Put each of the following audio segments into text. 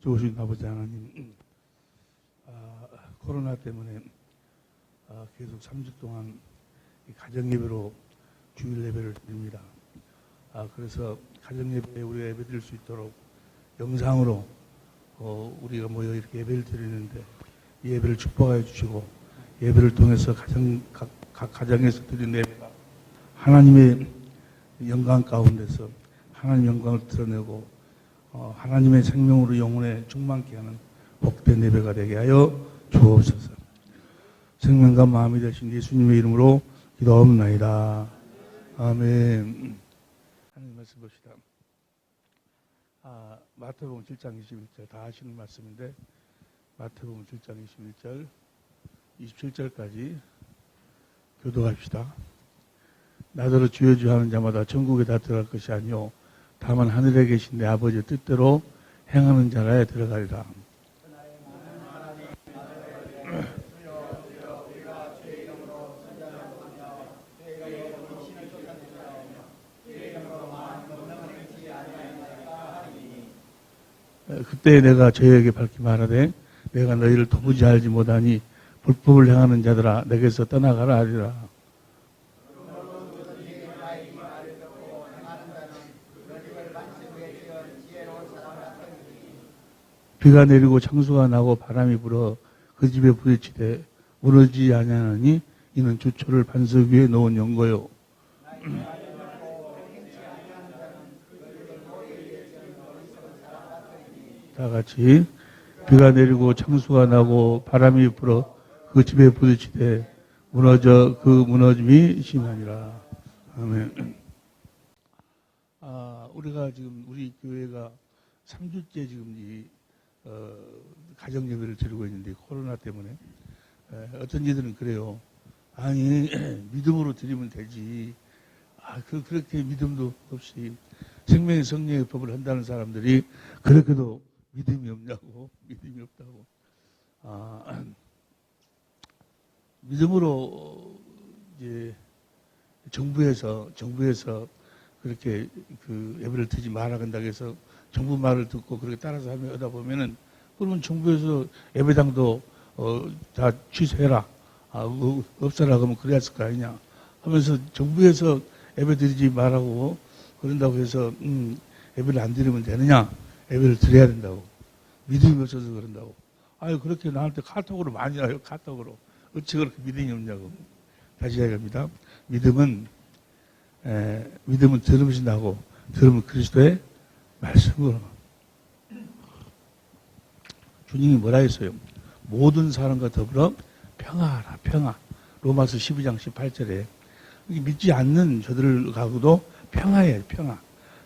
좋으신 아버지 하나님, 코로나 때문에 계속 3주 동안 가정예배로 주일 예배를 드립니다. 그래서 가정예배에 우리가 예배 드릴 수 있도록 영상으로 우리가 모여 이렇게 예배를 드리는데 이 예배를 축복하여 주시고 예배를 통해서 각 가정에서 드린 예배가 하나님의 영광 가운데서 하나님 영광을 드러내고 하나님의 생명으로 영혼에 충만케 하는 복된 예배가 되게 하여 주옵소서. 생명과 마음이 되신 예수님의 이름으로 기도하옵나이다. 아멘. 하나님 말씀 봅시다. 마태복음 7장 21절 다 하시는 말씀인데 마태복음 7장 21절 27절까지 교도합시다. 나더러 주여 주여 하는 자마다 천국에 다 들어갈 것이 아니요 다만 하늘에 계신 내 아버지의 뜻대로 행하는 자라야 들어가리라. 그때 내가 저희에게 밝히 말하되 내가 너희를 도무지 알지 못하니 불법을 행하는 자들아 내게서 떠나가라 하리라. 비가 내리고 창수가 나고 바람이 불어 그 집에 부딪히되 무너지지 아니하느니 이는 주초를 반석 위에 놓은 연고요. 다 같이 비가 내리고 창수가 나고 바람이 불어 그 집에 부딪히되 무너져 그 무너짐이 심하니라. 아멘. 우리가 지금 우리 교회가 3주째 지금 이 가정 예배를 드리고 있는데 코로나 때문에 어떤 이들은 그래요. 아니 믿음으로 드리면 되지. 그렇게 믿음도 없이 생명의 성령의 법을 한다는 사람들이 그렇게도 믿음이 없냐고, 믿음이 없다고. 믿음으로 이제 정부에서 그렇게 그 예배를 드리지 말아 간다고 해서 정부 말을 듣고 그렇게 따라서 하다 보면은 그러면 정부에서 예배당도 다 취소해라, 없애라 그러면 그래야 했을 거 아니냐 하면서 정부에서 예배 드리지 말라고 그런다고 해서 예배를 안 드리면 되느냐? 예배를 드려야 된다고. 믿음이 없어서 그런다고. 그렇게 나한테 카톡으로 많이 와요. 카톡으로. 어찌 그렇게 믿음이 없냐고. 다시 이야기합니다. 믿음은 들음이 나고 들음은 그리스도의 말씀으로. 주님이 뭐라 했어요? 모든 사람과 더불어 평화하라. 평화. 로마서 12장 18절에 믿지 않는 저들을 가고도 평화예요. 평화.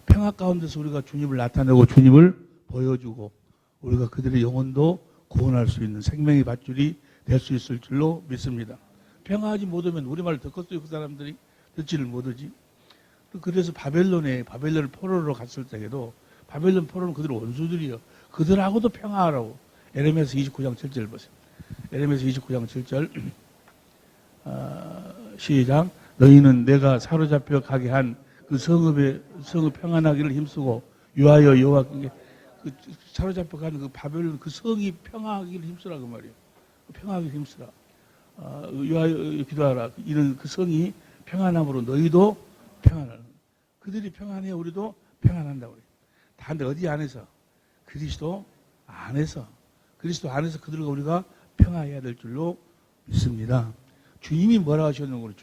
평화 가운데서 우리가 주님을 나타내고 주님을 보여주고 우리가 그들의 영혼도 구원할 수 있는 생명의 밧줄이 될 수 있을 줄로 믿습니다. 평화하지 못하면 우리말을 듣겠어요. 그 사람들이 듣지를 못하지. 그래서 바벨론을 포로로 갔을 때에도 바벨론 포로는 그들 원수들이요. 그들하고도 평화하라고. 에레미야서 29장 7절 보세요. 에레미야서 29장 7절 시작. 너희는 내가 사로잡혀 가게 한 그 성읍 평안하기를 힘쓰고 유하여 여호와께 그 사로잡혀 가는 그 바벨론 그 성이 평안하기를 힘쓰라 그 말이에요. 평안하기를 힘쓰라. 유하여 기도하라. 이런 그 성이 평안함으로 너희도 평안하라. 그들이 평안해야 우리도 평안한다고 그래요. 다른데 어디 안에서? 그리스도 안에서 그들과 우리가 평안해야 될 줄로 믿습니다. 주님이 뭐라고 하셨는 거예요?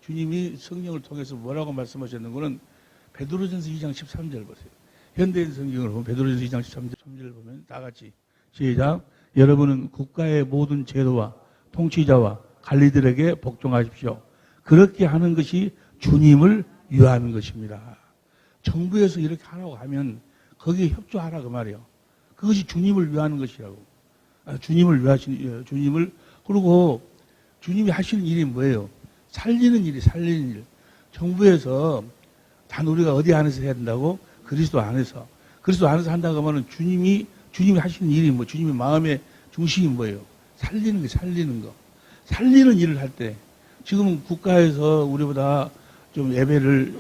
주님이 성령을 통해서 뭐라고 말씀하셨는 거는 베드로전서 2장 13절 보세요. 현대인 성경을 보면 베드로전서 2장 13절 보면 다 같이 시작. 여러분은 국가의 모든 제도와 통치자와 관리들에게 복종하십시오. 그렇게 하는 것이 주님을 위하는 것입니다. 정부에서 이렇게 하라고 하면 거기에 협조하라 그 말이에요. 그것이 주님을 위하는 것이라고. 그리고 주님이 하시는 일이 뭐예요? 살리는 일. 정부에서 단 우리가 어디 안에서 해야 된다고? 그리스도 안에서 한다고 하면 주님이 하시는 일이 뭐, 주님의 마음의 중심이 뭐예요? 살리는 거. 살리는 일을 할 때, 지금 국가에서 우리보다 좀 예배를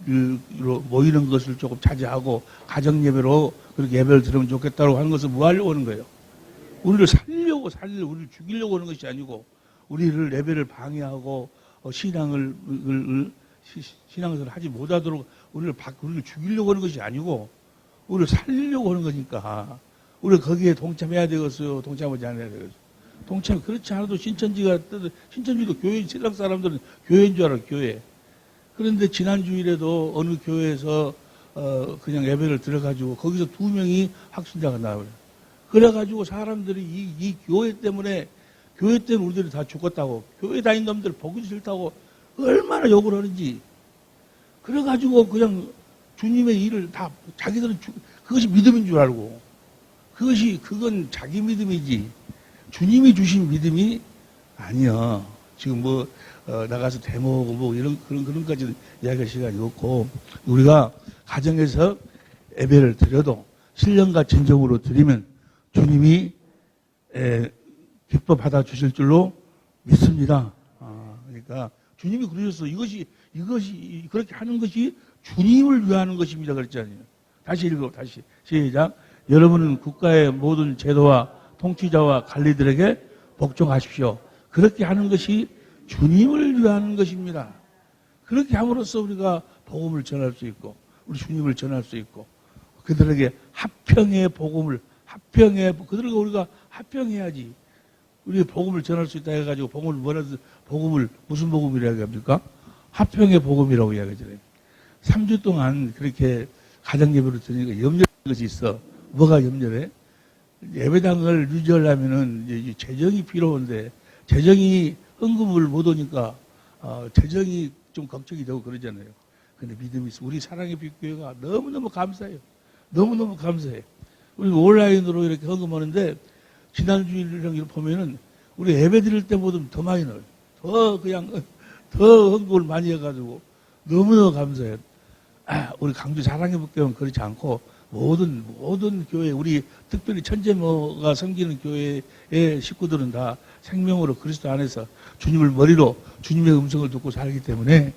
모이는 것을 조금 자제하고 가정 예배로 그렇게 예배를 드리면 좋겠다고 하는 것은 뭐 하려고 하는 거예요? 우리를 우리를 죽이려고 하는 것이 아니고 우리를 예배를 방해하고 신앙을 하지 못하도록 우리를 죽이려고 하는 것이 아니고 우리를 살리려고 하는 거니까 우리가 거기에 동참해야 되겠어요? 동참하지 않아야 되겠어요? 그렇지 않아도 신천지도 교회 신랑 사람들은 교회인 줄 알아, 교회. 그런데 지난 주일에도 어느 교회에서 그냥 예배를 들어가지고 거기서 2명이 확진자가 나와요. 그래가지고 사람들이 이 교회 때문에 우리들이 다 죽었다고, 교회 다닌 놈들 보기 싫다고 얼마나 욕을 하는지. 그래가지고 그냥 주님의 일을 다 자기들은 그것이 믿음인 줄 알고, 그건 자기 믿음이지 주님이 주신 믿음이 아니야. 지금 나가서 데모하고 그런 까지는 이야기할 시간이 없고, 우리가 가정에서 예배를 드려도 신령과 진정으로 드리면 주님이 기뻐 받아주실 줄로 믿습니다. 그러니까 주님이 그러셨어. 이것이 그렇게 하는 것이 주님을 위하는 것입니다. 그랬잖아요. 다시 시작. 여러분은 국가의 모든 제도와 통치자와 관리들에게 복종하십시오. 그렇게 하는 것이 주님을 위하는 것입니다. 그렇게 함으로써 우리가 복음을 전할 수 있고 우리 주님을 전할 수 있고 그들에게 그들과 우리가 합평해야지. 우리 복음을 전할 수 있다 해가지고 복음을 무슨 복음이라고 합니까? 합평의 복음이라고 이야기하잖아요. 3주 동안 그렇게 가정 예배를 드리니까 염려하는 것이 있어. 뭐가 염려해? 예배당을 유지하려면은 이제 재정이 필요한데 재정이 헌금을 못 오니까 재정이 좀 걱정이 되고 그러잖아요. 근데 믿음이 있어. 우리 사랑의 빛교회가 너무너무 감사해요. 너무너무 감사해요. 우리가 온라인으로 이렇게 헌금하는데 지난주일이랑 이렇게 보면은 우리 예배 드릴 때보다 더 많이 넣어요. 더 헌금을 많이 해가지고 너무너무 감사해요. 우리 강주 사랑의 빛교회는 그렇지 않고 모든 교회, 우리 특별히 천재모가 섬기는 교회의 식구들은 다 생명으로 그리스도 안에서 주님을 머리로 주님의 음성을 듣고 살기 때문에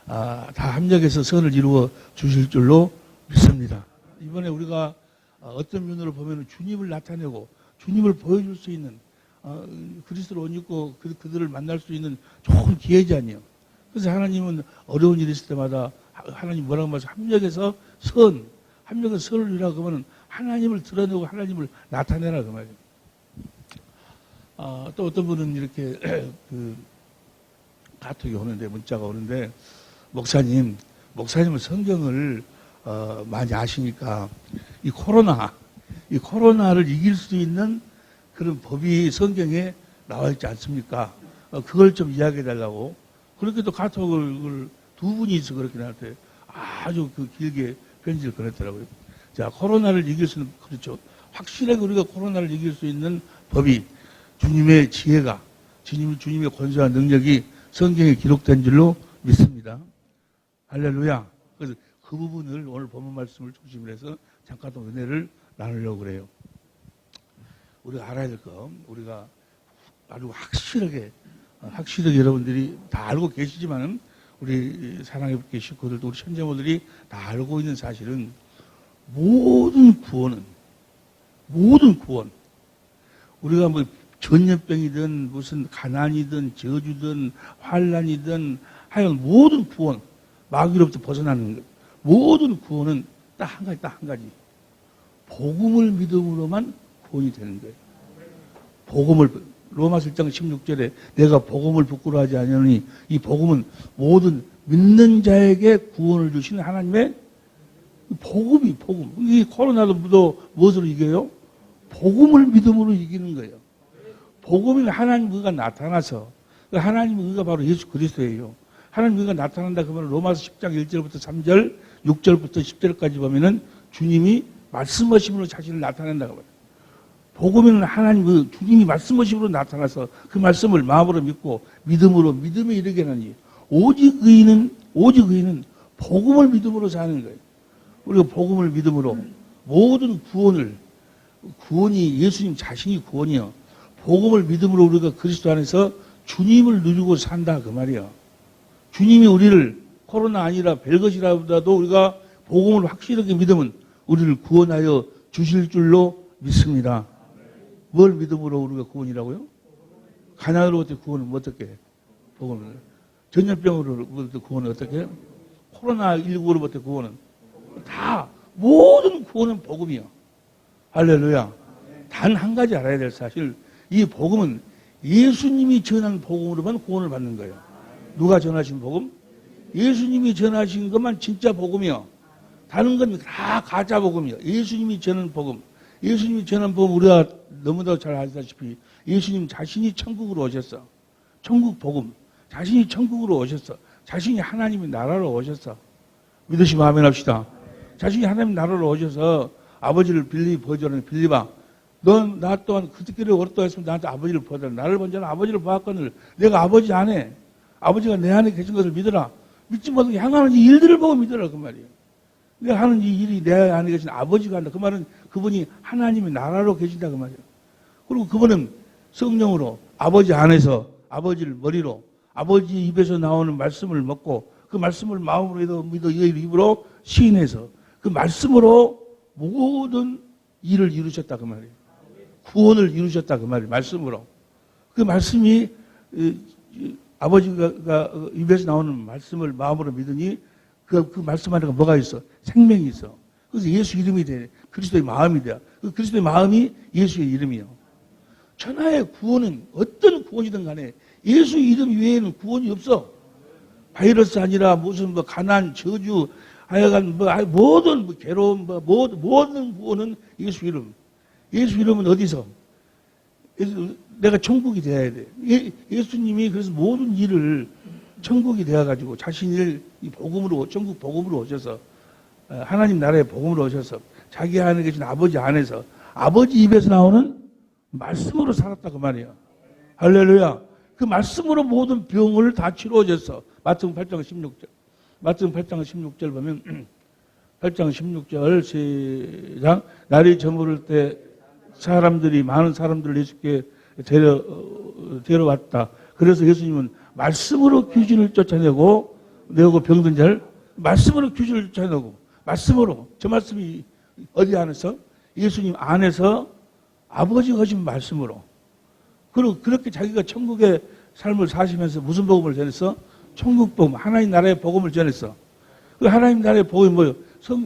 다 합력해서 선을 이루어 주실 줄로 믿습니다. 이번에 우리가 어떤 면으로 보면 주님을 나타내고 주님을 보여줄 수 있는 그리스도를 옷 입고 그들을 만날 수 있는 좋은 기회잖아요. 그래서 하나님은 어려운 일이 있을 때마다 하나님 뭐라고 말해서 합력해서 선을 이루라고 하면 하나님을 드러내고 하나님을 나타내라 그 말이에요. 또 어떤 분은 이렇게 카톡이 오는데 문자가 오는데 목사님은 성경을 많이 아시니까 이 코로나를 이길 수 있는 그런 법이 성경에 나와 있지 않습니까? 그걸 좀 이야기해 달라고. 그렇게 또 카톡을 2분이서 그렇게 나한테 아주 길게 편지를 보냈더라고요. 자, 코로나를 이길 수 있는, 그렇죠. 확실하게 우리가 코로나를 이길 수 있는 법이 주님의 지혜가, 주님의 권세와 능력이 성경에 기록된 줄로 믿습니다. 할렐루야. 그래서 그 부분을 오늘 본문 말씀을 중심으로 해서 잠깐 더 은혜를 나누려고 그래요. 우리가 알아야 될 거, 우리가 아주 확실하게 여러분들이 다 알고 계시지만은 우리 사랑의 빛 식구들도 우리 천재모들이 다 알고 있는 사실은 모든 구원, 우리가 뭐 전염병이든 무슨 가난이든 저주든 환란이든 하여간 모든 구원, 마귀로부터 벗어나는 것, 모든 구원은 딱 한 가지. 복음을 믿음으로만 구원이 되는 거예요. 로마서 1장 16절에 내가 복음을 부끄러워하지 않으니 이 복음은 모든 믿는 자에게 구원을 주시는 하나님의 복음. 이 코로나도 무엇으로 이겨요? 복음을 믿음으로 이기는 거예요. 복음이 하나님 의가 나타나서 하나님 의가 바로 예수 그리스도예요. 하나님 의가 나타난다 그러면 로마서 10장 1절부터 3절, 6절부터 10절까지 보면은 주님이 말씀하심으로 자신을 나타낸다고 봐요. 복음에는 하나님 주님이 말씀하심으로 나타나서 그 말씀을 마음으로 믿고 믿음에 이르게 하니 오직 의인은 복음을 믿음으로 사는 거예요. 우리가 복음을 믿음으로 모든 구원이 예수님 자신이 구원이요. 복음을 믿음으로 우리가 그리스도 안에서 주님을 누리고 산다 그 말이에요. 주님이 우리를 코로나 아니라 별것이라도 우리가 복음을 확실하게 믿으면 우리를 구원하여 주실 줄로 믿습니다. 뭘 믿음으로 우리가 구원이라고요? 가난으로부터 구원은 어떻게 해? 복음을. 전염병으로부터 구원은 어떻게 해? 코로나19로부터 구원은. 다, 모든 구원은 복음이요. 할렐루야. 단 한 가지 알아야 될 사실, 이 복음은 예수님이 전한 복음으로만 구원을 받는 거예요. 누가 전하신 복음? 예수님이 전하신 것만 진짜 복음이요. 다른 건 다 가짜 복음이요. 예수님이 전한 복음. 예수님이 전한 복음 우리가 너무나 잘 아시다시피 예수님 자신이 천국으로 오셨어. 천국 복음. 자신이 천국으로 오셨어. 자신이 하나님의 나라로 오셨어. 믿으시면 아멘 합시다. 자신이 하나님 나라로 오셔서 아버지를 버전하는 빌리바. 넌 나 또한 그때끼리 오랫동안 했으면 나한테 아버지를 보아달라. 나를 본 자는 아버지를 보았거늘 내가 아버지 안에 아버지가 내 안에 계신 것을 믿어라. 믿지 못하고 향하는 이 일들을 보고 믿어라 그 말이에요. 내가 하는 이 일이 내 안에 계신 아버지가 한다. 그 말은 그분이 하나님의 나라로 계신다 그 말이에요. 그리고 그분은 성령으로 아버지 안에서 아버지를 머리로 아버지 입에서 나오는 말씀을 먹고 그 말씀을 마음으로 믿어 입으로 시인해서 그 말씀으로 모든 일을 이루셨다 그 말이에요. 구원을 이루셨다 그 말이에요. 말씀으로. 그 말씀이 아버지가 입에서 나오는 말씀을 마음으로 믿으니 그 말씀 안에 뭐가 있어? 생명이 있어. 그래서 예수 이름이 돼. 그리스도의 마음이 돼. 그 그리스도의 마음이 예수의 이름이요. 천하의 구원은 어떤 구원이든 간에 예수 이름 외에는 구원이 없어. 바이러스 아니라 무슨 뭐 가난, 저주, 하여간 모든 괴로움, 모든 구원은 예수 이름. 예수 이름은 어디서? 내가 천국이 되어야 돼. 예수님이 그래서 모든 일을 천국이 되어가지고 자신을 이 복음으로, 천국 복음으로 오셔서 하나님 나라의 복음으로 오셔서 자기 안에 계신 아버지 안에서 아버지 입에서 나오는 말씀으로 살았다 그 말이야. 할렐루야. 그 말씀으로 모든 병을 다 치료해줬어. 마태복음 8장 16절. 마태복음 8장 16절 보면 8장 16절 시작. 날이 저무를 때 많은 사람들을 예수께 데려왔다. 그래서 예수님은 말씀으로 귀신을 쫓아내고 병든 자를 말씀으로 귀신을 쫓아내고 말씀으로 저 말씀이 어디 안에서? 예수님 안에서 아버지가 하신 말씀으로 그리고 그렇게 자기가 천국의 삶을 사시면서 무슨 복음을 전했어? 천국 복음, 하나님 나라의 복음을 전했어. 그 하나님 나라의 복음이 뭐예요?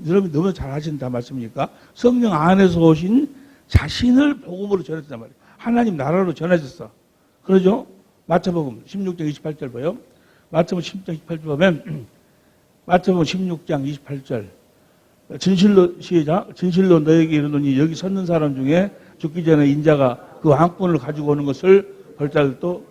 여러분이 너무 잘 아신다 말씀이니까 성령 안에서 오신 자신을 복음으로 전했단 말이에요. 하나님 나라로 전해졌어. 그러죠? 마태복음 16장 28절 보여. 마태복음 16장 28절 보면 마태복음 16장 28절 진실로 시작. 진실로 너에게 이르노니 여기 섰는 사람 중에 죽기 전에 인자가 그 왕권을 가지고 오는 것을 볼 자들도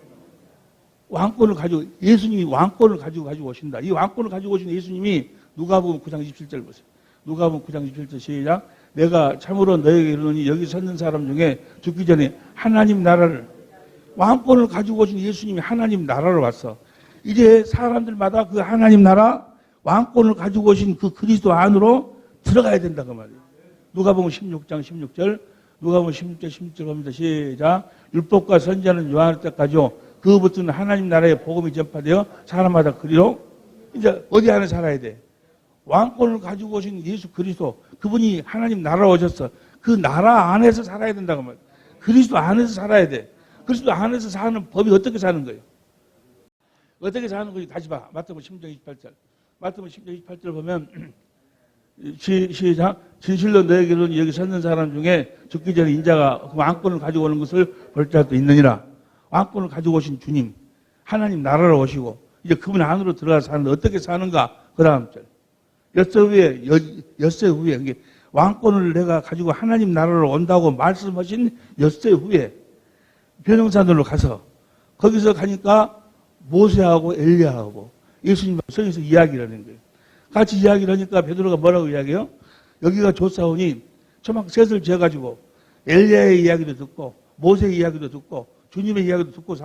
왕권을 가지고 예수님이 왕권을 가지고 오신다. 이 왕권을 가지고 오신 예수님이 누가복음 9장 27절 보세요. 누가복음 9장 27절 시작. 내가 참으로 너에게 이르노니 여기 섰는 사람 중에 죽기 전에 하나님 나라를 왕권을 가지고 오신 예수님이 하나님 나라로 왔어. 이제 사람들마다 그 하나님 나라 왕권을 가지고 오신 그 그리스도 안으로 들어가야 된다 그 말이에요. 누가복음 16장 16절 누가복음 16장 16절 봅니다. 시작. 율법과 선지자는 요한의 때까지요. 그부터는 하나님 나라의 복음이 전파되어 사람마다 그리로 이제 어디 안에 살아야 돼? 왕권을 가지고 오신 예수 그리스도 그분이 하나님 나라로 오셨어. 그 나라 안에서 살아야 된다고 말이야. 그리스도 안에서 살아야 돼. 그리스도 안에서 사는 법이 어떻게 사는 거예요? 어떻게 사는 거지? 다시 봐. 마태복음 16장 28절. 마태복음 16장 28절 보면 시작. 진실로 너에게는 여기 섰는 사람 중에 죽기 전에 인자가 왕권을 가지고 오는 것을 볼 자도 있느니라. 왕권을 가지고 오신 주님, 하나님 나라로 오시고 이제 그분 안으로 들어가서 사는데 어떻게 사는가? 그 다음 절. 엿새 후에 이게 왕권을 내가 가지고 하나님 나라로 온다고 말씀하신 엿새 후에 변형산으로 가서 거기서 가니까 모세하고 엘리야하고 예수님 성에서 이야기를 하는 거예요. 같이 이야기를 하니까 베드로가 뭐라고 이야기해요? 여기가 조사오니 초막 셋을 지어가지고 엘리야의 이야기도 듣고 모세의 이야기도 듣고 주님의 이야기도 듣고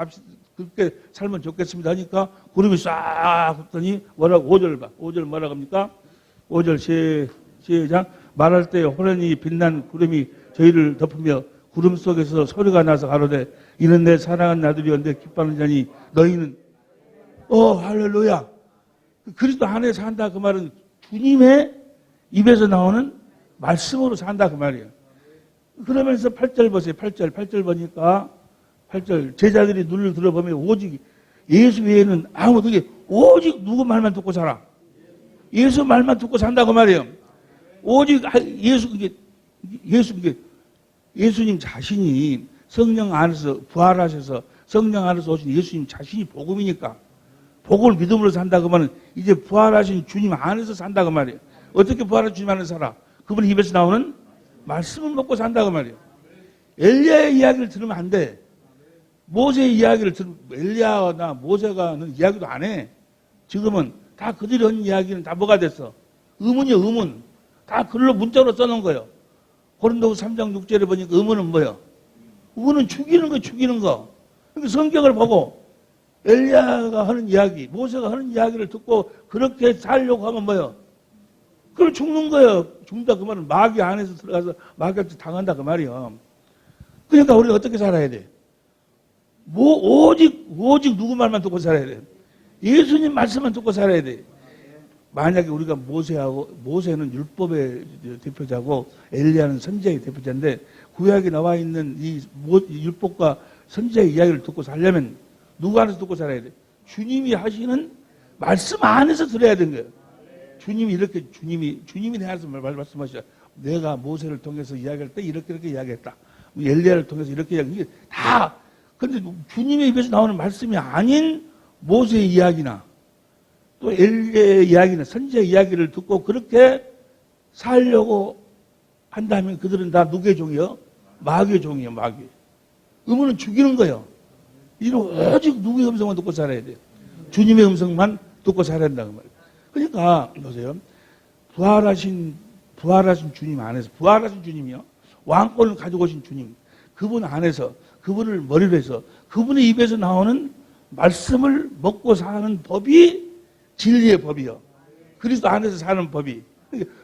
그렇게 살면 좋겠습니다 하니까 구름이 싹 흩더니 뭐라고 5절 봐. 5절 뭐라고 합니까? 5절 시작. 말할 때 호련히 빛난 구름이 저희를 덮으며 구름 속에서 소리가 나서 가로되 이는 내 사랑하는 아들이여 내 기뻐하는 자니 너희는 할렐루야. 그리스도 안에서 산다 그 말은 주님의 입에서 나오는 말씀으로 산다 그 말이에요. 그러면서 8절 보세요. 8절 보니까 8절 제자들이 눈을 들어보면 오직 예수 외에는 아무도 오직 누구 말만 듣고 살아. 예수 말만 듣고 산다고 말이에요. 오직 예수님 자신이 성령 안에서 부활하셔서 성령 안에서 오신 예수님 자신이 복음이니까 복음을 믿음으로 산다고 하면 이제 부활하신 주님 안에서 산다고 말이에요. 어떻게 부활하신 주님 안에서 살아? 그분 입에서 나오는 말씀을 먹고 산다고 말이에요. 엘리야의 이야기를 들으면 안 돼. 모세의 이야기를 들으면 엘리야나 모세가는 이야기도 안 해. 지금은 다 그들이 한 이야기는 다 뭐가 됐어? 의문이요, 의문. 다 글로 문자로 써놓은 거예요. 고린도후서 3장 6절에 보니까 의문은 뭐예요? 의문은 죽이는 거, 죽이는 거. 그러니까 성경을 보고 엘리야가 하는 이야기, 모세가 하는 이야기를 듣고 그렇게 살려고 하면 뭐예요? 그럼 죽는 거예요. 죽는다 그 말은 마귀 안에서 들어가서 마귀한테 당한다 그 말이에요. 그러니까 우리가 어떻게 살아야 돼? 오직 누구 말만 듣고 살아야 돼? 예수님 말씀만 듣고 살아야 돼. 만약에 우리가 모세는 율법의 대표자고 엘리야는 선지자의 대표자인데 구약에 나와 있는 이 율법과 선지자의 이야기를 듣고 살려면 누구 안에서 듣고 살아야 돼? 주님이 하시는 말씀 안에서 들어야 되는 거예요. 주님이 내 안에서 말씀하시죠. 내가 모세를 통해서 이야기할 때 이렇게 이야기했다. 엘리야를 통해서 이렇게 이야기했다. 다 근데 주님의 입에서 나오는 말씀이 아닌 모세의 이야기나 또 엘리야의 이야기나 선지자의 이야기를 듣고 그렇게 살려고 한다면 그들은 다 누구의 종이요? 마귀의 종이에요. 마귀. 의문은 죽이는 거예요. 이는 오직 누구의 음성만 듣고 살아야 돼요. 주님의 음성만 듣고 살아야 한다는 말이에요. 그러니까 보세요. 부활하신 주님 안에서 부활하신 주님이요. 왕권을 가지고 오신 주님. 그분 안에서 그분을 머리로 해서 그분의 입에서 나오는 말씀을 먹고 사는 법이 진리의 법이요. 그리스도 안에서 사는 법이.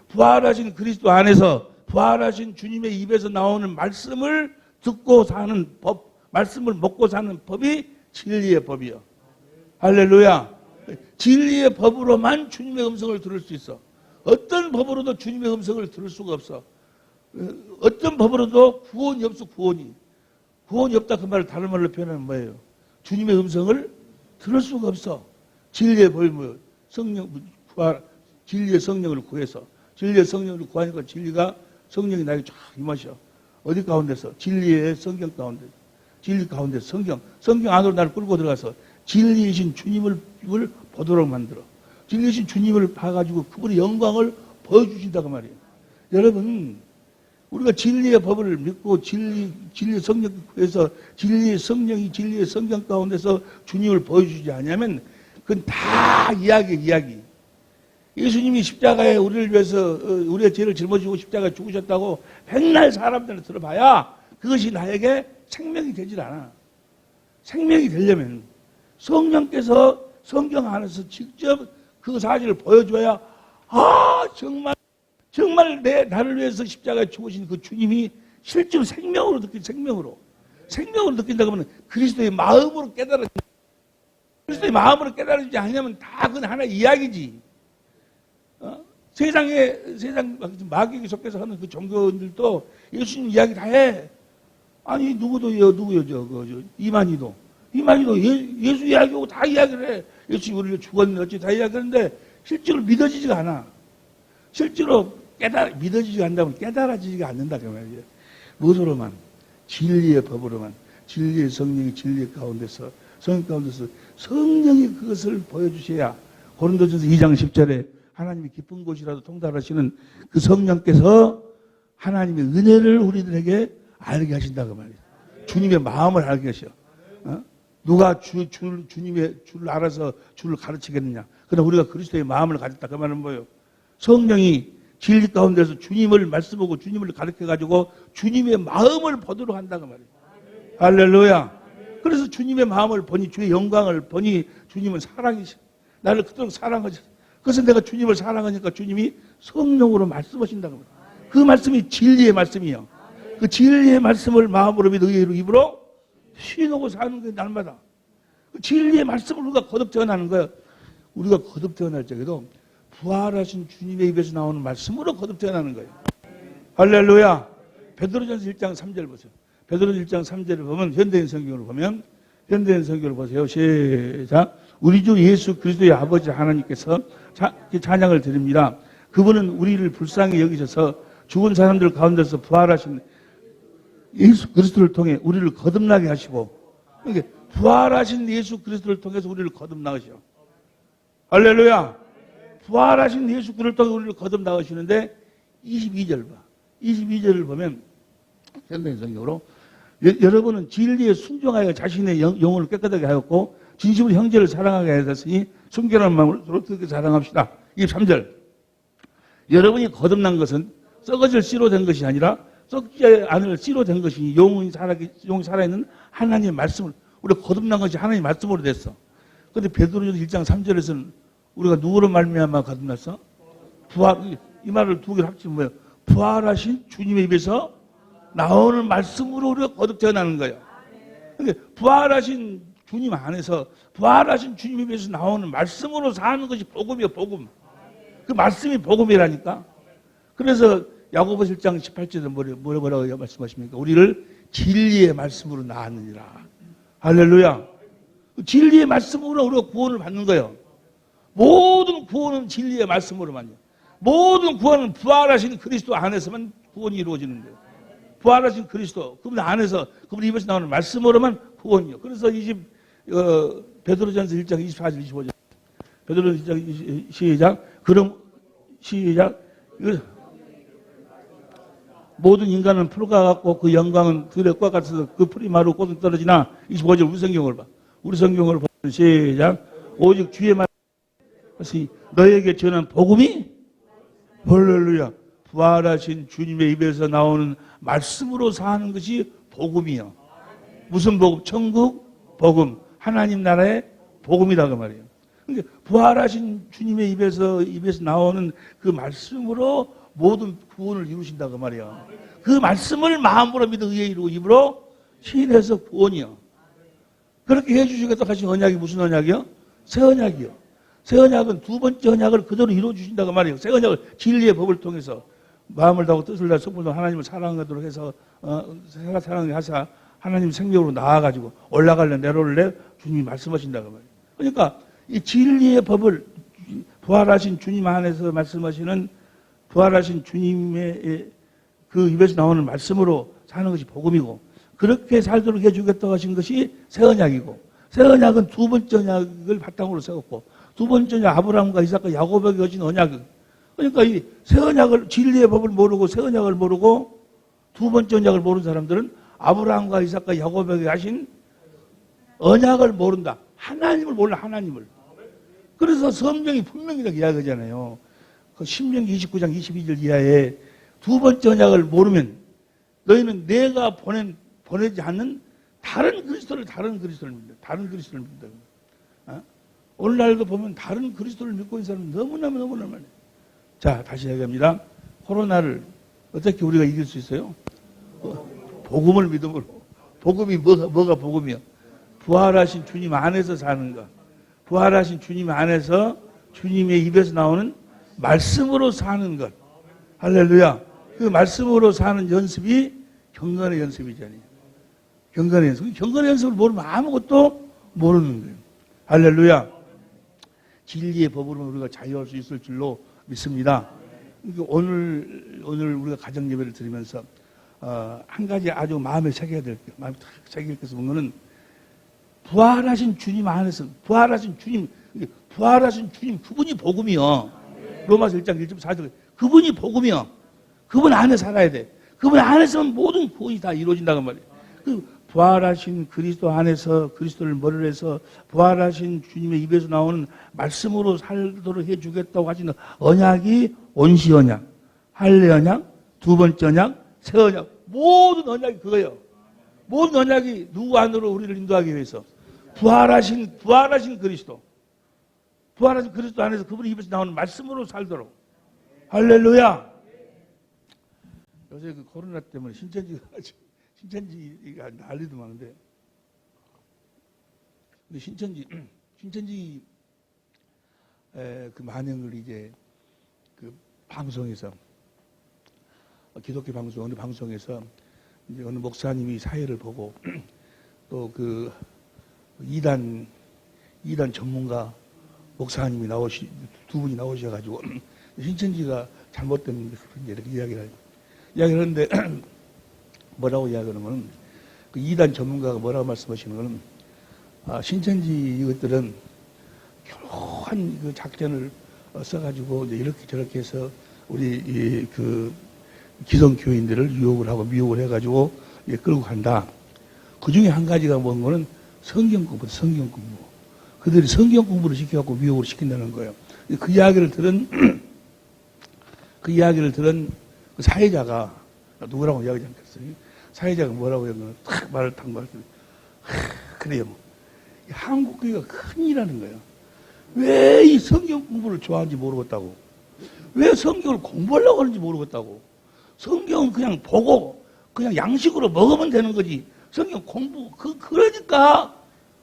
부활하신 그리스도 안에서 부활하신 주님의 입에서 나오는 말씀을 듣고 사는 법, 말씀을 먹고 사는 법이 진리의 법이요. 할렐루야. 진리의 법으로만 주님의 음성을 들을 수 있어. 어떤 법으로도 주님의 음성을 들을 수가 없어. 어떤 법으로도 구원이 없어, 구원이. 구원이 없다 그 말을 다른 말로 표현하면 뭐예요? 주님의 음성을 들을 수가 없어. 진리의 법이 뭐예요? 진리의 성령을 구해서. 진리의 성령을 구하니까 성령이 나에게 쫙 임하셔. 어디 가운데서? 진리의 성경 가운데. 진리 가운데 성경 안으로 나를 끌고 들어가서 진리이신 주님을 보도록 만들어. 진리이신 주님을 봐가지고 그분의 영광을 보여주신다고 말이에요. 여러분, 우리가 진리의 법을 믿고 진리의 성령 구해서 진리의 성령이 진리의 성경 가운데서 주님을 보여주지 않으면 그건 다 이야기. 예수님이 십자가에 우리를 위해서 우리의 죄를 짊어지고 십자가에 죽으셨다고 백날 사람들을 들어봐야 그것이 나에게 생명이 되질 않아. 생명이 되려면 성령께서 성경 안에서 직접 그 사실을 보여줘야 정말 나를 위해서 십자가에 죽으신 그 주님이 실제로 생명으로 느낀다고 하면 그리스도의 마음으로 그리스도의 마음으로 깨달아지지 않으면 다 그건 하나의 이야기지. 세상 마귀에게 속해서 하는 그 종교인들도 예수님 이야기 다 해. 아니 누구요 이만희도 예수 이야기하고 다 이야기를 해. 예수님 우리를 죽었는데 어찌 다 이야기하는데 실제로 믿어지지가 않아. 실제로 믿어지지가 않다면 깨달아지지가 않는다 그 말이에요. 무엇으로만? 진리의 법으로만. 진리의 성령이 진리 가운데서 성령 가운데서 성령이 그것을 보여주셔야 고린도전서 2장 10절에 하나님이 기쁜 곳이라도 통달하시는 그 성령께서 하나님의 은혜를 우리들에게 알게 하신다고 말이에요. 주님의 마음을 알게 하셔. 누가 주님의 줄을 알아서 줄을 가르치겠느냐. 그러나 우리가 그리스도의 마음을 가졌다. 그 말은 뭐예요? 성령이 진리 가운데서 주님을 말씀하고 주님을 가르쳐가지고 주님의 마음을 보도록 한다고 말이에요. 할렐루야. 그래서 주님의 마음을 보니 주의 영광을 보니 주님은 사랑이셔. 나를 그토록 사랑하셔. 그래서 내가 주님을 사랑하니까 주님이 성령으로 말씀하신다고 말이에요. 그 말씀이 진리의 말씀이에요. 그 진리의 말씀을 마음으로 믿어 의로 입으로 쉬놓고 사는 게 날마다. 그 진리의 말씀을 우리가 거듭 전하는 거예요. 우리가 거듭 태어날 적에도 부활하신 주님의 입에서 나오는 말씀으로 거듭 태어나는 거예요. 할렐루야. 베드로전서 1장 3절 보세요. 베드로전서 1장 3절을 보면 현대인 성경을 보면 현대인 성경을 보세요. 시작. 우리 주 예수 그리스도의 아버지 하나님께서 찬양을 드립니다. 그분은 우리를 불쌍히 여기셔서 죽은 사람들 가운데서 부활하신 예수 그리스도를 통해 우리를 거듭나게 하시고, 그러니까 부활하신 예수 그리스도를 통해서 우리를 거듭나으셔. 할렐루야. 부활하신 예수 그리스도를 통해 우리를 거듭나으시는데 22절 봐. 22절을 보면 현대인 성경으로 여러분은 진리에 순종하여 자신의 영혼을 깨끗하게 하였고 진심으로 형제를 사랑하게 하였으니 순결한 마음으로 그렇게 사랑합시다. 23절. 여러분이 거듭난 것은 썩어질 씨로 된 것이 아니라 썩지 않을 씨로 된 것이 영이 살아있는 하나님의 말씀을, 우리가 거듭난 것이 하나님의 말씀으로 됐어. 그런데 베드로전서 1장 3절에서는 우리가 누구로 말미암아 거듭났어? 부활, 이 말을 두 개를 합치면 뭐예요? 부활하신 주님의 입에서 나오는 말씀으로 우리가 거듭 태어나는 거예요. 그러니까 부활하신 주님 안에서, 부활하신 주님 입에서 나오는 말씀으로 사는 것이 복음이에요, 복음. 그 말씀이 복음이라니까. 그래서 야고보서 1장 18절에 뭐라고 말씀하십니까? 우리를 진리의 말씀으로 낳았느니라. 할렐루야. 진리의 말씀으로 우리가 구원을 받는 거예요. 모든 구원은 진리의 말씀으로만요. 모든 구원은 부활하신 그리스도 안에서만 구원이 이루어지는 거예요. 부활하신 그리스도, 그분 안에서, 그분 입에서 나오는 말씀으로만 구원이요. 그래서 베드로전서 1장 24절 25절. 베드로전서 1장 시작. 그럼 시작. 모든 인간은 풀과 같고 그 영광은 들의 꽃 같아서 그 풀이 마르고 꽃은 떨어지나. 25절 우리 성경을 봐. 우리 성경을 보면 시작. 오직 주의 말씀이 너에게 전한 복음이, 할렐루야, 부활하신 주님의 입에서 나오는 말씀으로 사는 것이 복음이요. 무슨 복음? 천국 복음, 하나님 나라의 복음이다 그 말이에요. 그러니까 부활하신 주님의 입에서 나오는 그 말씀으로 모든 구원을 이루신다 그 말이에요. 그 말씀을 마음으로 믿어 의에 이루고 입으로 시인해서 구원이요. 그렇게 해주시겠다 하신 언약이 무슨 언약이요? 새 언약이요. 새 언약은 두 번째 언약을 그대로 이루어 주신다 그 말이에요. 새 언약을 진리의 법을 통해서 마음을 다하고 뜻을 다하고 성품을 다하고 하나님을 사랑하도록 해서 사랑하게 하사 하나님 생명으로 나아가지고 올라갈래 내려올래 주님이 말씀하신다 그 말이에요. 그러니까 이 진리의 법을 부활하신 주님 안에서 말씀하시는 부활하신 주님의 그 입에서 나오는 말씀으로 사는 것이 복음이고, 그렇게 살도록 해주겠다고 하신 것이 새 언약이고, 새 언약은 두 번째 언약을 바탕으로 세웠고, 두 번째 언약 아브라함과 이삭과 야곱에게 주신 언약은, 그러니까 이 새 언약을, 진리의 법을 모르고 새 언약을 모르고 두 번째 언약을 모르는 사람들은 아브라함과 이삭과 야곱에게 하신 언약을 모른다. 하나님을 몰라, 하나님을. 그래서 성경이 분명히 이렇게 이야기하잖아요. 그 신명기 29장 22절 이하에 두 번째 언약을 모르면 너희는 내가 보내지 않는 다른 그리스도를 믿는다. 다른 그리스도를 믿는다. 오늘날도 보면 다른 그리스도를 믿고 있는 사람은 너무너무 많아요. 자, 다시 얘기합니다. 코로나를 어떻게 우리가 이길 수 있어요? 복음을 믿음으로. 복음이 뭐가 복음이요? 부활하신 주님 안에서 사는 것. 부활하신 주님 안에서 주님의 입에서 나오는 말씀으로 사는 것. 할렐루야. 그 말씀으로 사는 연습이 경건의 연습이잖아요. 경건의 연습. 경건의 연습을 모르면 아무것도 모르는 거예요. 할렐루야. 진리의 법으로 우리가 자유할 수 있을 줄로 믿습니다. 오늘 우리가 가정 예배를 드리면서 한 가지 아주 마음에 새겨야 될 게, 마음에 탁 새길 것을 보면은 부활하신 주님 안에서 부활하신 주님 그분이 복음이요. 로마서 1장 1절 4절 그분이 복음이요. 그분 안에 살아야 돼. 그분 안에서는 모든 구원이 다 이루어진다는 말이에요. 그 부활하신 그리스도 안에서 그리스도를 머리로 해서 부활하신 주님의 입에서 나오는 말씀으로 살도록 해주겠다고 하시는 언약이 원시 언약, 할례 언약, 두 번째 언약, 새 언약, 모든 언약이 그거예요. 모든 언약이 누구 안으로 우리를 인도하기 위해서 부활하신 그리스도, 부활하신 그리스도 안에서 그분의 입에서 나오는 말씀으로 살도록. 할렐루야. 요새 그 코로나 때문에 신천지가 난리도 많은데, 근데 신천지 그 많은 걸 이제 그 방송에서 기독교 방송 어느 방송에서 이제 어느 목사님이 사회를 보고 또 그 이단 전문가 목사님이 두 분이 나오셔가지고 신천지가 잘못된 이렇게 이야기를 하는데 뭐라고 이야기하냐면 그 이단 전문가가 뭐라고 말씀하시는 거는 신천지 이것들은 교묘한 그 작전을 써가지고 이제 이렇게 저렇게 해서 우리 그 기성교인들을 유혹을 하고 미혹을 해가지고 끌고 간다. 그 중에 한 가지가 뭔 거는 성경 공부. 그들이 성경 공부를 시켜갖고 미혹을 시킨다는 거예요. 그 이야기를 들은 그 사회자가 누구라고 이야기하지 않겠어요? 사회자가 뭐라고 했냐면 탁 말을 탁 말했더니 그래요. 한국 교회가 큰일이라는 거예요. 왜 이 성경 공부를 좋아하는지 모르겠다고. 왜 성경을 공부하려고 하는지 모르겠다고. 성경은 그냥 보고 그냥 양식으로 먹으면 되는 거지. 성경 공부 그러니까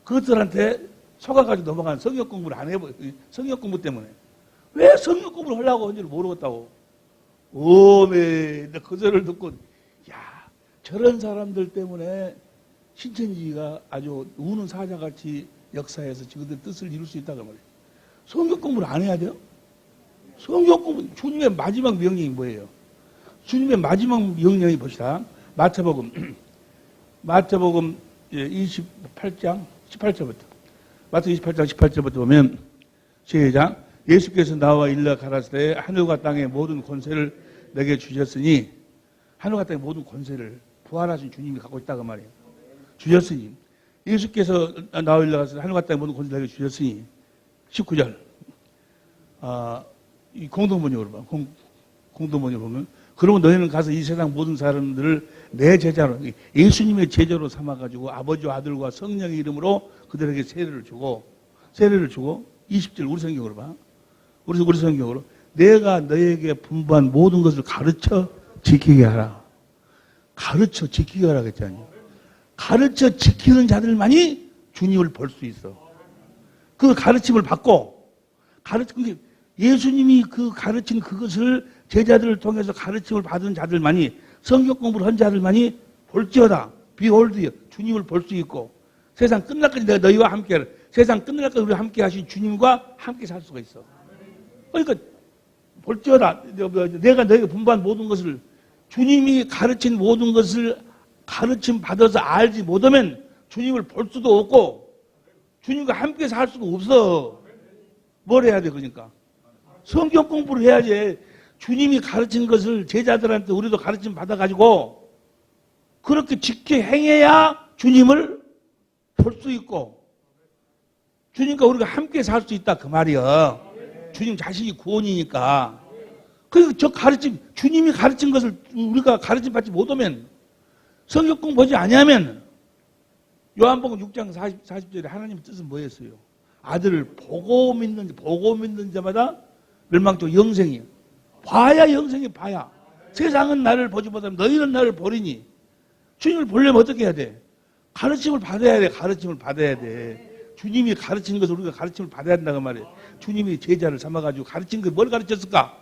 그것들한테 속아가지고 넘어간 성경 공부를 안 해버려. 성경 공부 때문에. 왜 성경 공부를 하려고 하는지를 모르겠다고. 오메, 그 소리를 듣고, 야, 저런 사람들 때문에 신천지가 아주 우는 사자같이 역사에서 지금들 뜻을 이룰 수 있다고 말이에요. 성경 공부를 안 해야 돼요? 성경 공부, 주님의 마지막 명령이 뭐예요? 주님의 마지막 명령이 봅시다. 마태복음 28장 18절부터. 마태 28장 18절부터 보면, 시작. 예수께서 나와 일러 가라사대 하늘과 땅의 모든 권세를 내게 주셨으니, 하늘과 땅의 모든 권세를 부활하신 주님이 갖고 있다고 말이에요. 주셨으니. 예수께서 나와 일러 가라사대 하늘과 땅의 모든 권세를 내게 주셨으니, 19절. 이 공동번역으로 봐. 공동번역으로 보면, 그러면 너희는 가서 이 세상 모든 사람들을 내 제자로, 예수님의 제자로 삼아가지고 아버지와 아들과 성령의 이름으로 그들에게 세례를 주고, 20절 우리 성경으로 봐. 우리 성경으로. 내가 너에게 분부한 모든 것을 가르쳐 지키게 하라. 가르쳐 지키게 하라 그랬잖아요. 가르쳐 지키는 자들만이 주님을 볼 수 있어. 그 가르침을 받고, 예수님이 그 가르친 그것을 제자들을 통해서 가르침을 받은 자들만이, 성경 공부를 한 자들만이 볼지어다. 비홀드여. 주님을 볼 수 있고, 세상 끝날까지 내가 너희와 함께 하라. 세상 끝날까지 우리와 함께 하신 주님과 함께 살 수가 있어. 그러니까 볼지어다. 내가 너희에게 분부한 모든 것을, 주님이 가르친 모든 것을 가르침 받아서 알지 못하면 주님을 볼 수도 없고 주님과 함께 살 수가 없어. 뭘 해야 돼? 그러니까 성경 공부를 해야지. 주님이 가르친 것을 제자들한테 우리도 가르침 받아가지고 그렇게 지켜 행해야 주님을 볼 수 있고 주님과 우리가 함께 살 수 있다 그 말이야. 주님 자신이 구원이니까. 그리고 저 가르침, 주님이 가르친 것을 우리가 가르침 받지 못하면, 성경 공부하지 아니하면, 요한복음 6장 40절에 하나님의 뜻은 뭐였어요? 아들을 보고 믿는 자마다 멸망적 영생이에요. 봐야 영생이 봐야. 세상은 나를 보지 못하면 너희는 나를 보리니. 주님을 보려면 어떻게 해야 돼? 가르침을 받아야 돼. 가르침을 받아야 돼. 주님이 가르친 것을 우리가 가르침을 받아야 된다고 말이에요. 주님이 제자를 삼아가지고 가르친 것 뭘 가르쳤을까?